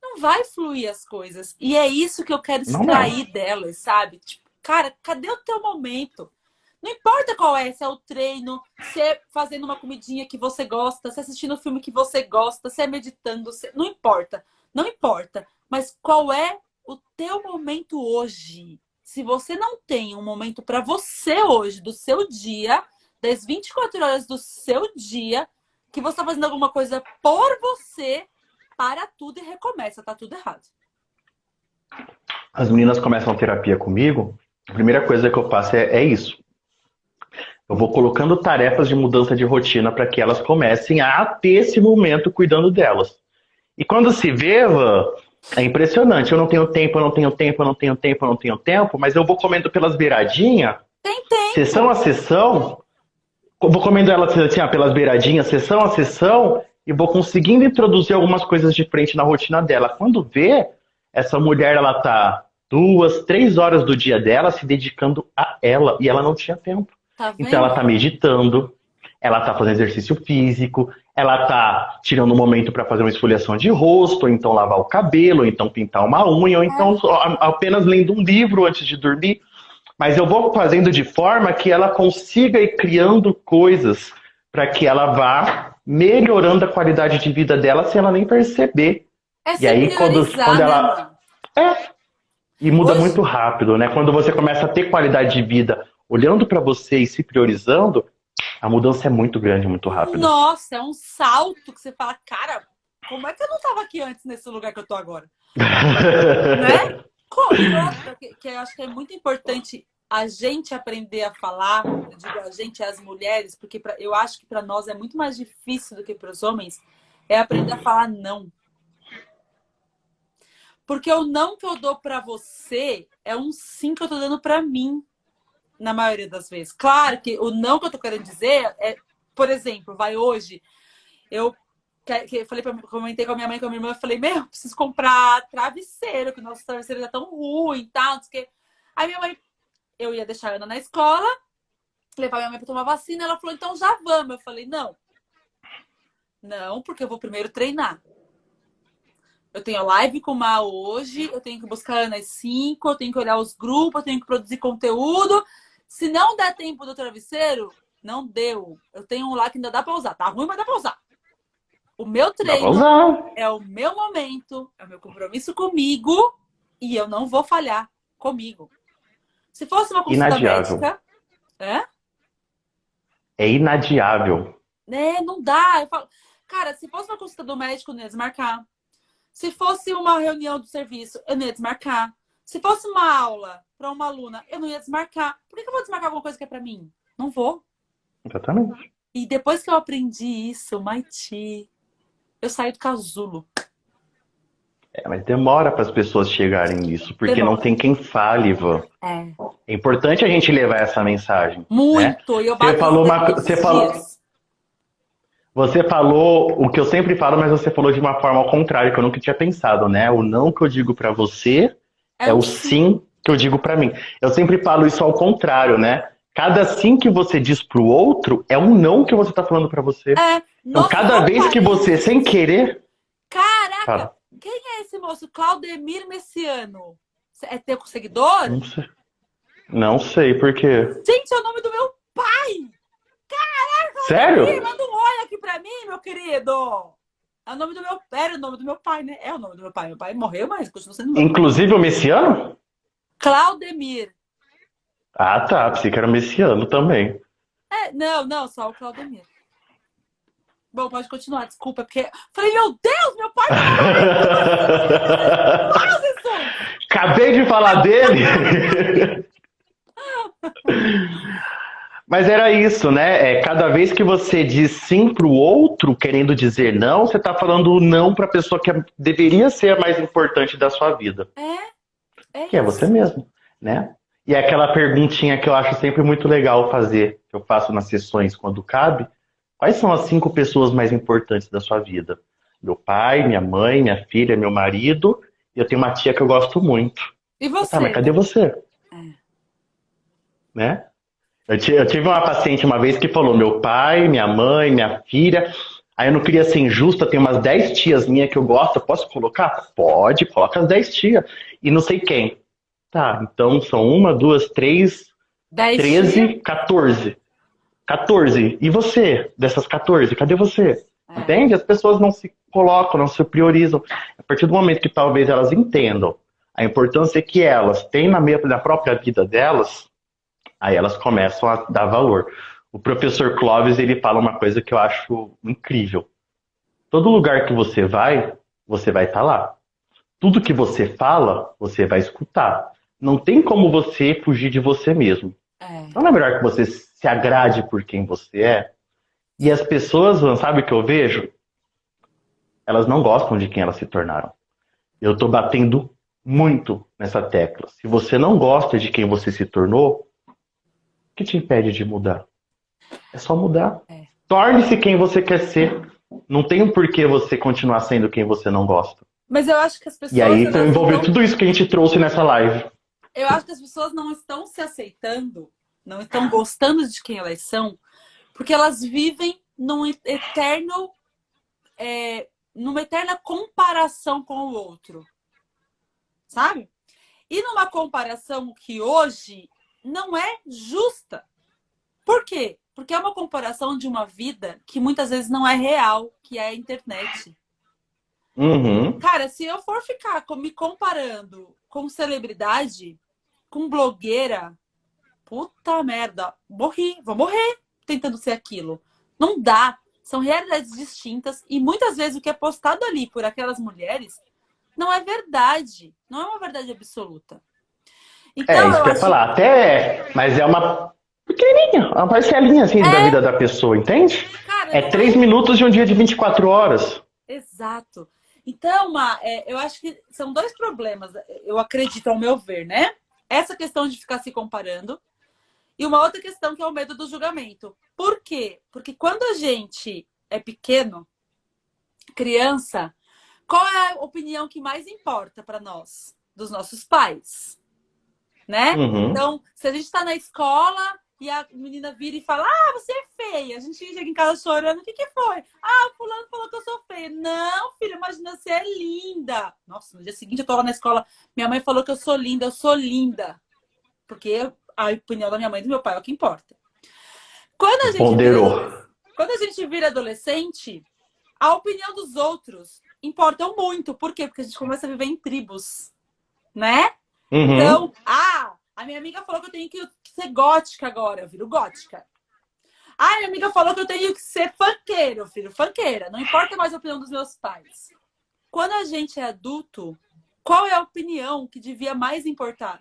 não vai fluir as coisas. E é isso que eu quero Não vai. extrair delas, sabe? Tipo, cara, cadê o teu momento? Não importa qual é, se é o treino, se é fazendo uma comidinha que você gosta, se é assistindo um filme que você gosta, se é meditando, não importa. Não importa. Mas qual é o teu momento hoje? Se você não tem um momento para você hoje, do seu dia, das 24 horas do seu dia, que você está fazendo alguma coisa por você, para tudo e recomeça, tá tudo errado. As meninas começam terapia comigo, a primeira coisa que eu faço é isso. Eu vou colocando tarefas de mudança de rotina para que elas comecem a ter esse momento cuidando delas. E quando se vê, é impressionante. Eu não tenho tempo, eu não tenho tempo, eu não tenho tempo, eu não tenho tempo, mas eu vou comendo pelas beiradinhas, Tem sessão a tempo. sessão, vou comendo elas assim, pelas beiradinhas, sessão a sessão, e vou conseguindo introduzir algumas coisas diferentes na rotina dela. Quando vê, essa mulher, ela tá 2, 3 horas do dia dela se dedicando a ela, e ela não tinha tempo. Tá Então ela vendo? tá meditando, ela tá fazendo exercício físico, ela tá tirando um momento para fazer uma esfoliação de rosto, ou então lavar o cabelo, ou então pintar uma unha, ou então apenas lendo um livro antes de dormir. Mas eu vou fazendo de forma que ela consiga ir criando coisas para que ela vá melhorando a qualidade de vida dela sem ela nem perceber. É E se aí, quando priorizar, né, ela. mano? É, e muda muito Hoje, rápido, né? Quando você começa a ter qualidade de vida olhando para você e se priorizando, a mudança é muito grande, muito rápida. nossa, é um salto que você fala, cara, como é que eu não tava aqui antes nesse lugar que eu tô agora? Né? E outra, que eu acho que é muito importante a gente aprender a falar, eu digo a gente, as mulheres, porque eu acho que para nós é muito mais difícil do que para os homens, é aprender a falar não. Porque o não que eu dou para você é um sim que eu tô dando para mim, na maioria das vezes. Claro que o não que eu tô querendo dizer é, por exemplo, vai hoje, eu falei comentei com a minha mãe e com a minha irmã, eu falei, meu, preciso comprar travesseiro, que o nosso travesseiro é tão ruim e tal, não sei o quê. Aí minha mãe, eu ia deixar a Ana na escola, levar minha mãe para tomar vacina, ela falou, então já vamos. Eu falei, não. Não, porque eu vou primeiro treinar. Eu tenho live com o Má hoje, eu tenho que buscar a Ana às 5, eu tenho que olhar os grupos, eu tenho que produzir conteúdo. Se não der tempo do travesseiro, não deu. Eu tenho um lá que ainda dá para usar. Tá ruim, mas dá para usar. O meu Dá pra treino usar. é o meu momento, é o meu compromisso comigo e eu não vou falhar comigo. Se fosse uma consulta Inadiável. médica... É? É inadiável. Não dá. Eu falo, cara, se fosse uma consulta do médico, eu não ia desmarcar. Se fosse uma reunião do serviço, eu não ia desmarcar. Se fosse uma aula para uma aluna, eu não ia desmarcar. Por que eu vou desmarcar alguma coisa que é para mim? Não vou. Exatamente. E depois que eu aprendi isso, Maiti, eu saí do casulo. Mas demora para as pessoas chegarem nisso, porque Demora. não tem quem fale, Ivan. É importante a gente levar essa mensagem. Muito. Né? E eu bato Você falou o que eu sempre falo, mas você falou de uma forma ao contrário, que eu nunca tinha pensado, né? O não que eu digo para você é o sim que eu digo para mim. Eu sempre falo isso ao contrário, né? Cada sim que você diz pro outro é um não que você tá falando para você. Então, cada vez que você, sem querer... Caraca! Fala. Quem é esse moço? Claudemir Messiano. É teu seguidor? Não sei por quê. Gente, é o nome do meu pai! Caraca! Sério? Manda um oi aqui pra mim, meu querido! É o nome do meu... Era o nome do meu pai, né? É o nome do meu pai. Meu pai morreu, mas continua sendo meu. Inclusive o Messiano? Claudemir. Ah, tá. Pensei que era o Messiano também. Não, só o Claudemir. Bom, pode continuar, desculpa, porque... Falei, meu Deus, meu pai... Acabei de falar dele! Mas era isso, né? Cada vez que você diz sim pro outro, querendo dizer não, você tá falando não pra pessoa que deveria ser a mais importante da sua vida. Que é você mesmo, né? E é aquela perguntinha que eu acho sempre muito legal fazer, que eu faço nas sessões quando cabe. Quais são as 5 pessoas mais importantes da sua vida? Meu pai, minha mãe, minha filha, meu marido, e eu tenho uma tia que eu gosto muito. E você? Tá, mas cadê você? Né? Eu tive uma paciente uma vez que falou meu pai, minha mãe, minha filha. Aí eu não queria ser injusta, tem umas 10 tias minhas que eu gosto, eu posso colocar? Pode, coloca as 10 tias. E não sei quem. Tá, então são 1, 2, 3, 13, 14. 14. E você, dessas 14, cadê você? Entende? As pessoas não se colocam, não se priorizam. A partir do momento que talvez elas entendam a importância que elas têm na própria vida delas, aí elas começam a dar valor. O professor Clóvis, ele fala uma coisa que eu acho incrível. Todo lugar que você vai estar lá. Tudo que você fala, você vai escutar. Não tem como você fugir de você mesmo. Não é melhor que você se agrade por quem você é? E as pessoas, sabe o que eu vejo? Elas não gostam de quem elas se tornaram. Eu tô batendo muito nessa tecla. Se você não gosta de quem você se tornou, o que te impede de mudar? É só mudar. Torne-se quem você quer ser. Não tem um porquê você continuar sendo quem você não gosta. Mas eu acho que as pessoas... E aí envolveu tudo isso que a gente trouxe nessa live. Eu acho que as pessoas não estão se aceitando, não estão gostando de quem elas são, porque elas vivem numa eterna comparação com o outro. Sabe? E numa comparação que hoje não é justa. Por quê? Porque é uma comparação de uma vida que muitas vezes não é real, que é a internet. Cara, se eu for ficar me comparando com celebridade, com blogueira, puta merda, vou morrer tentando ser aquilo. Não dá. São realidades distintas e muitas vezes o que é postado ali por aquelas mulheres não é verdade. Não é uma verdade absoluta. Então, isso que eu ia falar. Mas é uma pequenininha, uma parcelinha assim da vida da pessoa, entende? Cara, 3 minutos de um dia de 24 horas. Exato. Então, eu acho que são 2 problemas, eu acredito, ao meu ver, né? Essa questão de ficar se comparando e uma outra questão que é o medo do julgamento. Por quê? Porque quando a gente é pequeno, criança, qual é a opinião que mais importa para nós? Dos nossos pais, né? Então, se a gente está na escola e a menina vira e fala, você é feia. A gente chega em casa chorando, o que foi? O fulano falou que eu sou feia. Não, filha, imagina, você é linda. Nossa, no dia seguinte eu tô lá na escola, minha mãe falou que eu sou linda. Porque a opinião da minha mãe e do meu pai é o que importa. Quando a gente vira adolescente, a opinião dos outros importa muito. Por quê? Porque a gente começa a viver em tribos, né? Então, A minha amiga falou que eu tenho que ser gótica agora, eu viro gótica. A minha amiga falou que eu tenho que ser funkeira, eu viro funkeira. Não importa mais a opinião dos meus pais. Quando a gente é adulto, qual é a opinião que devia mais importar?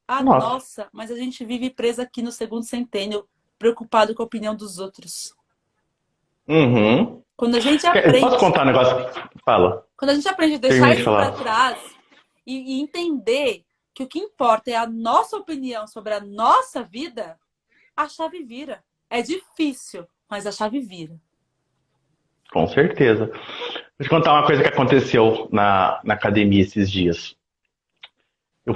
Nossa. Nossa, mas a gente vive presa aqui no segundo centênio, preocupado com a opinião dos outros. Uhum. Quando a gente aprende... Posso contar um negócio? Fala. Quando a gente aprende a deixar Termina de isso para falar. trás e entender que o que importa é a nossa opinião sobre a nossa vida, a chave vira. É difícil, mas a chave vira. Com certeza. Vou te contar uma coisa que aconteceu na academia esses dias. Eu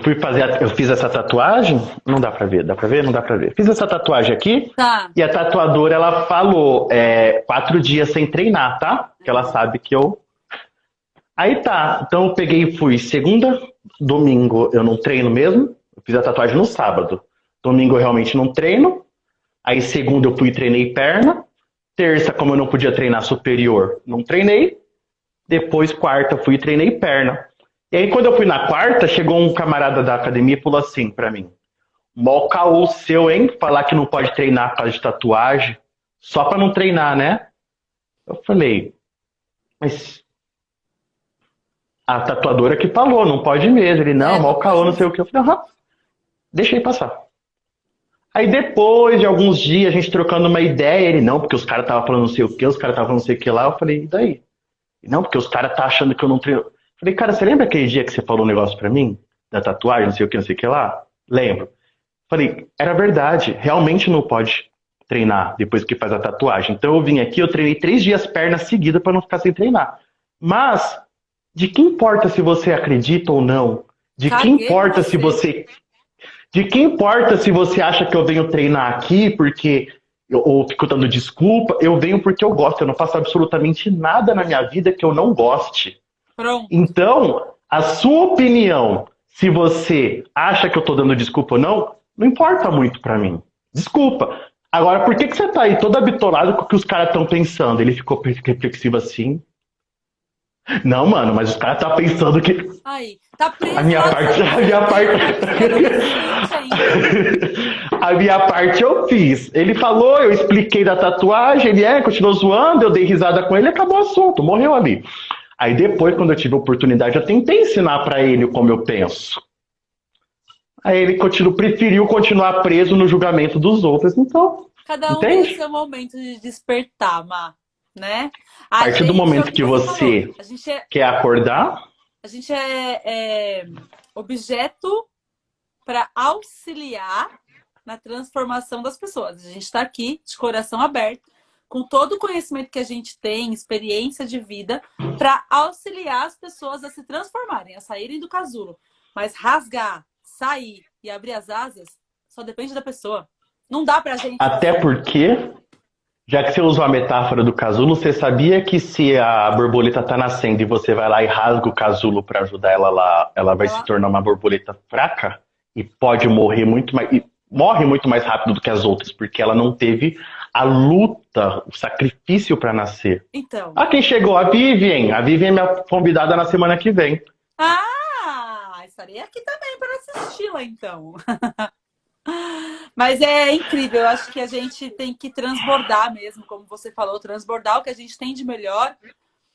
fiz essa tatuagem, não dá pra ver, dá pra ver? Não dá pra ver. Fiz essa tatuagem aqui Tá. e a tatuadora, ela falou 4 dias sem treinar, tá? Porque ela sabe que eu... Aí tá, então eu peguei e fui segunda, domingo eu não treino mesmo, eu fiz a tatuagem no sábado. Domingo eu realmente não treino, aí segunda eu fui e treinei perna, terça, como eu não podia treinar superior, não treinei, depois quarta eu fui e treinei perna. E aí quando eu fui na quarta, chegou um camarada da academia e falou assim pra mim: mó caô seu, hein? Falar que não pode treinar por causa de tatuagem, só pra não treinar, né? Eu falei, mas a tatuadora que falou, não pode mesmo. Ele, não, mó caô, não sei o que. Eu falei, aham, deixei passar. Aí depois de alguns dias, a gente trocando uma ideia, ele, não, porque os caras estavam falando não sei o que, os caras estavam falando não sei o que lá. Eu falei, e daí? Não, porque os caras tá achando que eu não treino. Eu falei, cara, você lembra aquele dia que você falou um negócio pra mim? Da tatuagem, não sei o que, não sei o que lá? Lembro. Falei, era verdade, realmente não pode treinar depois que faz a tatuagem. Então eu vim aqui, eu treinei 3 dias pernas seguidas pra não ficar sem treinar. Mas, de que importa se você acredita ou não? De que importa se você... De que importa se você acha que eu venho treinar aqui porque... ou fico dando desculpa, eu venho porque eu gosto. Eu não faço absolutamente nada na minha vida que eu não goste. Pronto. Então, a sua opinião, se você acha que eu tô dando desculpa ou não, não importa muito pra mim. Desculpa. Agora, por que você tá aí todo habitolado com o que os caras estão pensando? Ele ficou reflexivo assim. Não, mano, mas os caras tá pensando que... Aí, tá preso. A minha parte... A minha parte eu fiz. Ele falou, eu expliquei da tatuagem, ele continuou zoando, eu dei risada com ele e acabou o assunto, morreu ali. Aí depois, quando eu tive a oportunidade, eu tentei ensinar pra ele como eu penso. Aí ele preferiu continuar preso no julgamento dos outros, então... Cada um tem seu momento de despertar, Má, né? A partir do momento que você quer acordar... A gente é objeto para auxiliar na transformação das pessoas. A gente está aqui de coração aberto, com todo o conhecimento que a gente tem, experiência de vida, para auxiliar as pessoas a se transformarem, a saírem do casulo. Mas rasgar, sair e abrir as asas só depende da pessoa. Não dá pra gente... Até porque, já que você usou a metáfora do casulo, você sabia que se a borboleta tá nascendo e você vai lá e rasga o casulo para ajudar ela lá, ela vai se tornar uma borboleta fraca e pode morrer muito mais... E morre muito mais rápido do que as outras, porque ela não teve a luta, o sacrifício para nascer. Então. Quem chegou? A Vivian. A Vivian é minha convidada na semana que vem. Estarei aqui também para assisti-la, então. Mas é incrível, eu acho que a gente tem que transbordar mesmo, como você falou, transbordar o que a gente tem de melhor.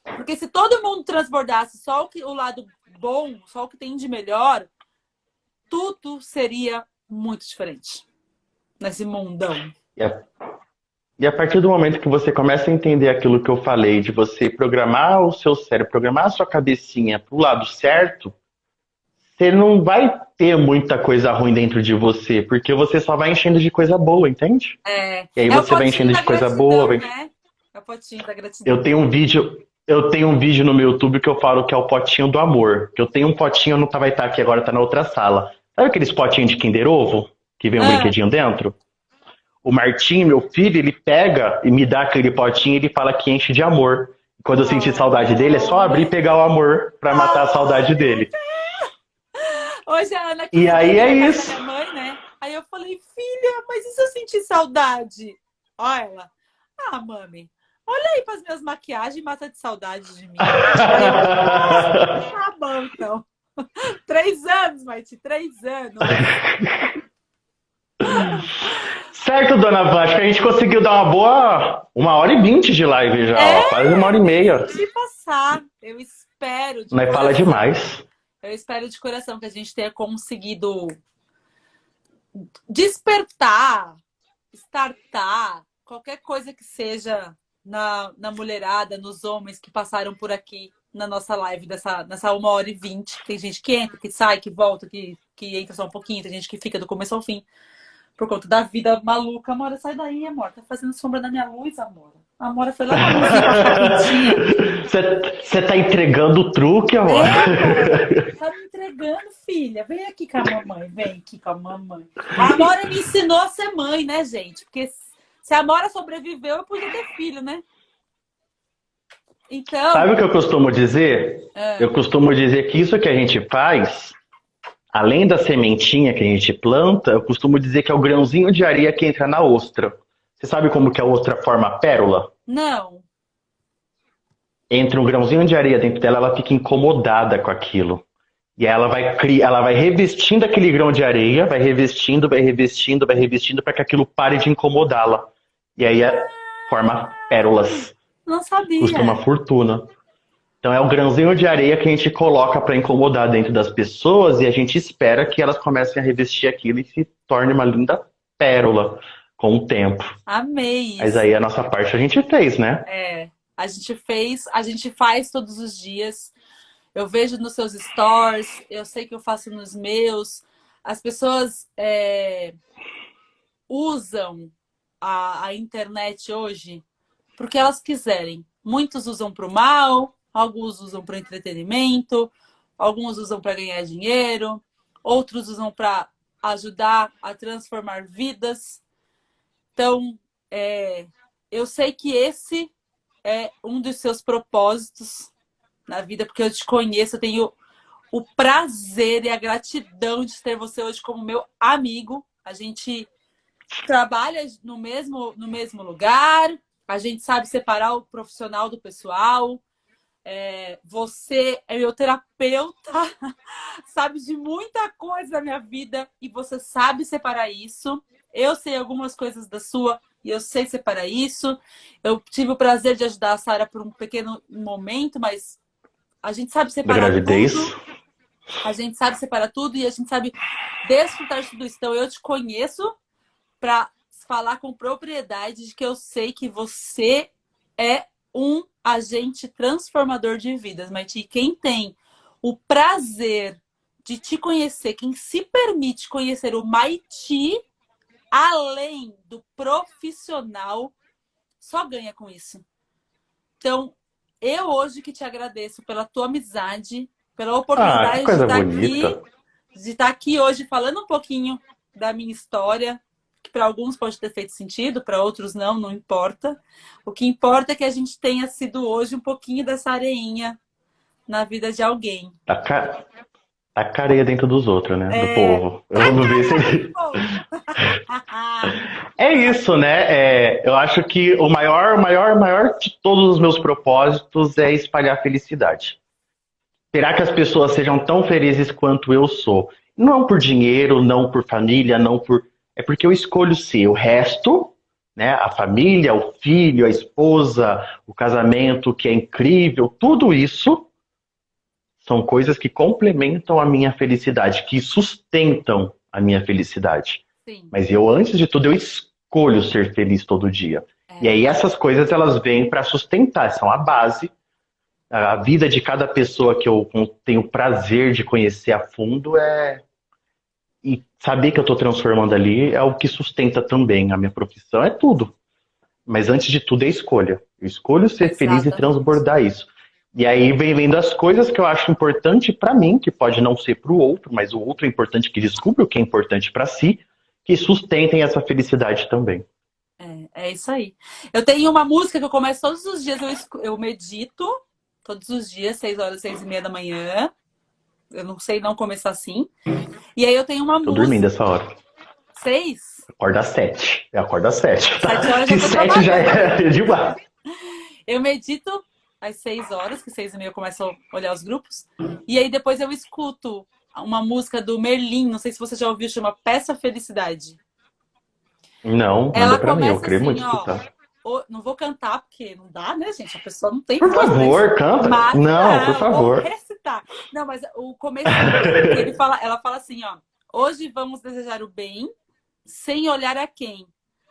Porque se todo mundo transbordasse só o lado bom, só o que tem de melhor, tudo seria muito diferente nesse mundão. E a partir do momento que você começa a entender aquilo que eu falei, de você programar o seu cérebro, programar a sua cabecinha pro lado certo, você não vai ter muita coisa ruim dentro de você, porque você só vai enchendo de coisa boa, entende? E aí você vai enchendo de coisa boa. Né? É o potinho da gratidão. Eu tenho um vídeo no meu YouTube que eu falo que é o potinho do amor. Que eu tenho um potinho, não vai estar aqui agora, tá na outra sala. Sabe aqueles potinhos de Kinder Ovo? Que vem um brinquedinho dentro? O Martim, meu filho, ele pega e me dá aquele potinho e ele fala que enche de amor. E quando eu sentir saudade dele, é só abrir e pegar o amor pra matar a saudade dele. Hoje a Ana e aí é isso. Minha mãe, né? Aí eu falei, filha, mas e se eu sentir saudade? Olha ela, mami, olha aí para as minhas maquiagens e mata de saudade de mim. Aí eu, tá bom, então. 3 anos, Maiti, 3 anos. Certo, dona Van, acho que a gente conseguiu dar uma boa 1h20 de live já, ó, quase 1h30. De passar. Eu espero de Nós fala coração. demais. Eu espero de coração que a gente tenha conseguido despertar, startar, qualquer coisa que seja na mulherada, nos homens que passaram por aqui na nossa live nessa 1h20. Tem gente que entra, que sai, que volta, que entra só um pouquinho, tem gente que fica do começo ao fim. Por conta da vida maluca. Amora, sai daí, amor. Tá fazendo sombra na minha luz, amor. A Amora foi lá na luzinha pra ficar quentinha. Você tá entregando o truque, amor? Amor, tá me entregando, filha. Vem aqui com a mamãe. Vem aqui com a mamãe. A Amora me ensinou a ser mãe, né, gente? Porque se a Amora sobreviveu, eu podia ter filho, né? Então... Sabe o que eu costumo dizer? Eu costumo dizer que isso que a gente faz, além da sementinha que a gente planta, eu costumo dizer que é o grãozinho de areia que entra na ostra. Você sabe como que a ostra forma a pérola? Não. Entra um grãozinho de areia dentro dela, ela fica incomodada com aquilo. E aí ela vai revestindo aquele grão de areia, vai revestindo para que aquilo pare de incomodá-la. E aí forma pérolas. Não sabia. Custa uma fortuna. Então é o grãozinho de areia que a gente coloca para incomodar dentro das pessoas e a gente espera que elas comecem a revestir aquilo e se torne uma linda pérola com o tempo. Amei isso. Mas aí a nossa parte a gente fez, né? A gente fez, a gente faz todos os dias. Eu vejo nos seus stories, eu sei que eu faço nos meus. As pessoas usam a internet hoje porque elas quiserem. Muitos usam para o mal, alguns usam para entretenimento, alguns usam para ganhar dinheiro, outros usam para ajudar a transformar vidas. Então, eu sei que esse é um dos seus propósitos na vida, porque eu te conheço, eu tenho o prazer e a gratidão de ter você hoje como meu amigo. A gente trabalha no mesmo lugar, a gente sabe separar o profissional do pessoal. Você é meu terapeuta, sabe de muita coisa da minha vida e você sabe separar isso. Eu sei algumas coisas da sua e eu sei separar isso. Eu tive o prazer de ajudar a Sara por um pequeno momento, mas a gente sabe separar tudo. A gente sabe separar tudo e a gente sabe desfrutar de tudo isso. Então eu te conheço para falar com propriedade de que eu sei que você é um agente transformador de vidas, Maiti. Quem tem o prazer de te conhecer, quem se permite conhecer o Maiti, além do profissional, só ganha com isso. Então, eu hoje que te agradeço pela tua amizade, pela oportunidade de estar aqui hoje falando um pouquinho da minha história, que para alguns pode ter feito sentido, para outros não importa. O que importa é que a gente tenha sido hoje um pouquinho dessa areinha na vida de alguém. A careia dentro dos outros, né? Do povo. Vamos ver se... É isso, né? Eu acho que o maior de todos os meus propósitos é espalhar felicidade. Esperar que as pessoas sejam tão felizes quanto eu sou. Não por dinheiro, não por família, não por... É porque eu escolho ser. O resto, né? A família, o filho, a esposa, o casamento, que é incrível, tudo isso são coisas que complementam a minha felicidade, que sustentam a minha felicidade. Sim. Mas eu, antes de tudo, eu escolho ser feliz todo dia. E aí essas coisas, elas vêm para sustentar, são a base. A vida de cada pessoa que eu tenho o prazer de conhecer a fundo e saber que eu estou transformando ali é o que sustenta também. A minha profissão é tudo. Mas antes de tudo é escolha. Eu escolho ser feliz e transbordar isso. E aí vem vendo as coisas que eu acho importante para mim, que pode não ser para o outro, mas o outro é importante que descubra o que é importante para si, que sustentem essa felicidade também. É isso aí. Eu tenho uma música que eu começo todos os dias, eu medito, todos os dias, 6h, 6h30 da manhã. Eu não sei não começar assim. E aí eu tenho uma música... Tô dormindo essa hora. 6? Acorda às 7. Eu acordo às 7. 7 horas De já tô 7 já é demais. Eu medito às 6 horas, que 6h30 eu começo a olhar os grupos. E aí depois eu escuto uma música do Merlin, não sei se você já ouviu, chama Peça Felicidade. Não, manda Ela pra mim, eu começa queria assim, muito ó. escutar. Não vou cantar, porque não dá, né, gente? A pessoa não tem Por voz pra isso. favor, canta. Mas Não, por não, vou favor. recitar. Não, mas o comecinho, que ela fala assim, ó. Hoje vamos desejar o bem, sem olhar a quem.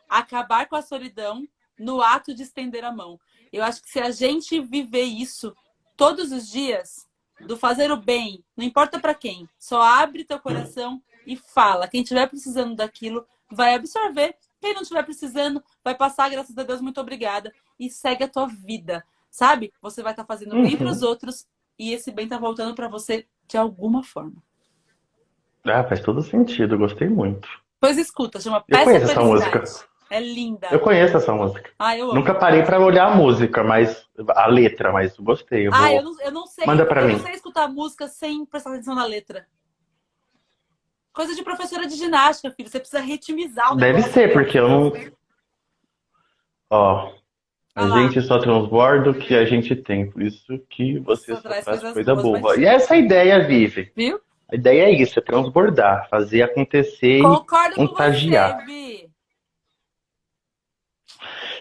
Acabar com a solidão no ato de estender a mão. Eu acho que se a gente viver isso todos os dias, do fazer o bem, não importa pra quem, só abre teu coração e fala. Quem estiver precisando daquilo vai absorver. Quem não estiver precisando vai passar, graças a Deus, muito obrigada. E segue a tua vida, sabe? Você vai estar fazendo bem pros outros e esse bem tá voltando pra você de alguma forma. Ah, faz todo sentido, eu gostei muito. Pois escuta, chama Eu Peça conheço essa Felicidade. música. É linda. Eu conheço essa música. Ah, eu amo. Nunca parei pra olhar a música, mas a letra, mas gostei. Eu não sei. Manda pra eu mim. não sei escutar música sem prestar atenção na letra. Coisa de professora de ginástica, filho. Você precisa ritmizar o Deve negócio. ser, porque eu não. Ó, a Ah lá. gente só transborda o que a gente tem, por isso que você Só só traz traz coisas coisa boas, boa. mas- E essa é a ideia, Vivi. Viu? A ideia é isso, é transbordar, fazer acontecer e Concordo com contagiar. você, Vi.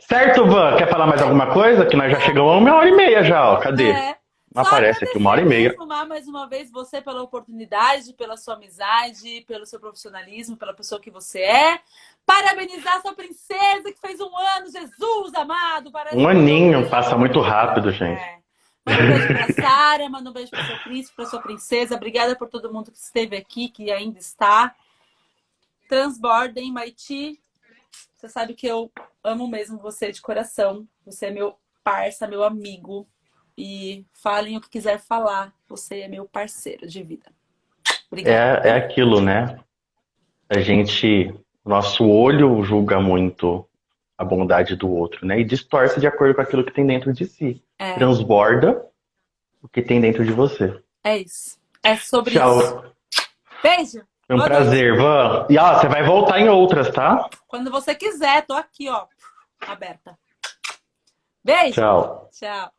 Certo, Van? Quer falar mais alguma coisa? Que nós já chegamos a 1h30 já, ó. Cadê? É. Não Só aparece aqui, 1h30. mesmo, Mar, mais uma vez, você pela oportunidade, pela sua amizade, pelo seu profissionalismo, pela pessoa que você é. Parabenizar sua princesa que fez 1 ano, Jesus amado. Parece Um que aninho passa muito rápido, gente. Manda um beijo pra Sara, manda um beijo pro seu príncipe, pra sua princesa. Obrigada por todo mundo que esteve aqui, que ainda está. Transbordem, Maiti. Você sabe que eu amo mesmo você de coração. Você é meu parça, meu amigo. E falem o que quiser falar. Você é meu parceiro de vida. Obrigada. É aquilo, né? Nosso olho julga muito a bondade do outro, né? E distorce de acordo com aquilo que tem dentro de si. É. Transborda o que tem dentro de você. É isso. É sobre Tchau. isso. Beijo. Foi um Boa prazer, Van. E ó, você vai voltar em outras, tá? Quando você quiser, tô aqui, ó, aberta. Beijo. Tchau. Tchau.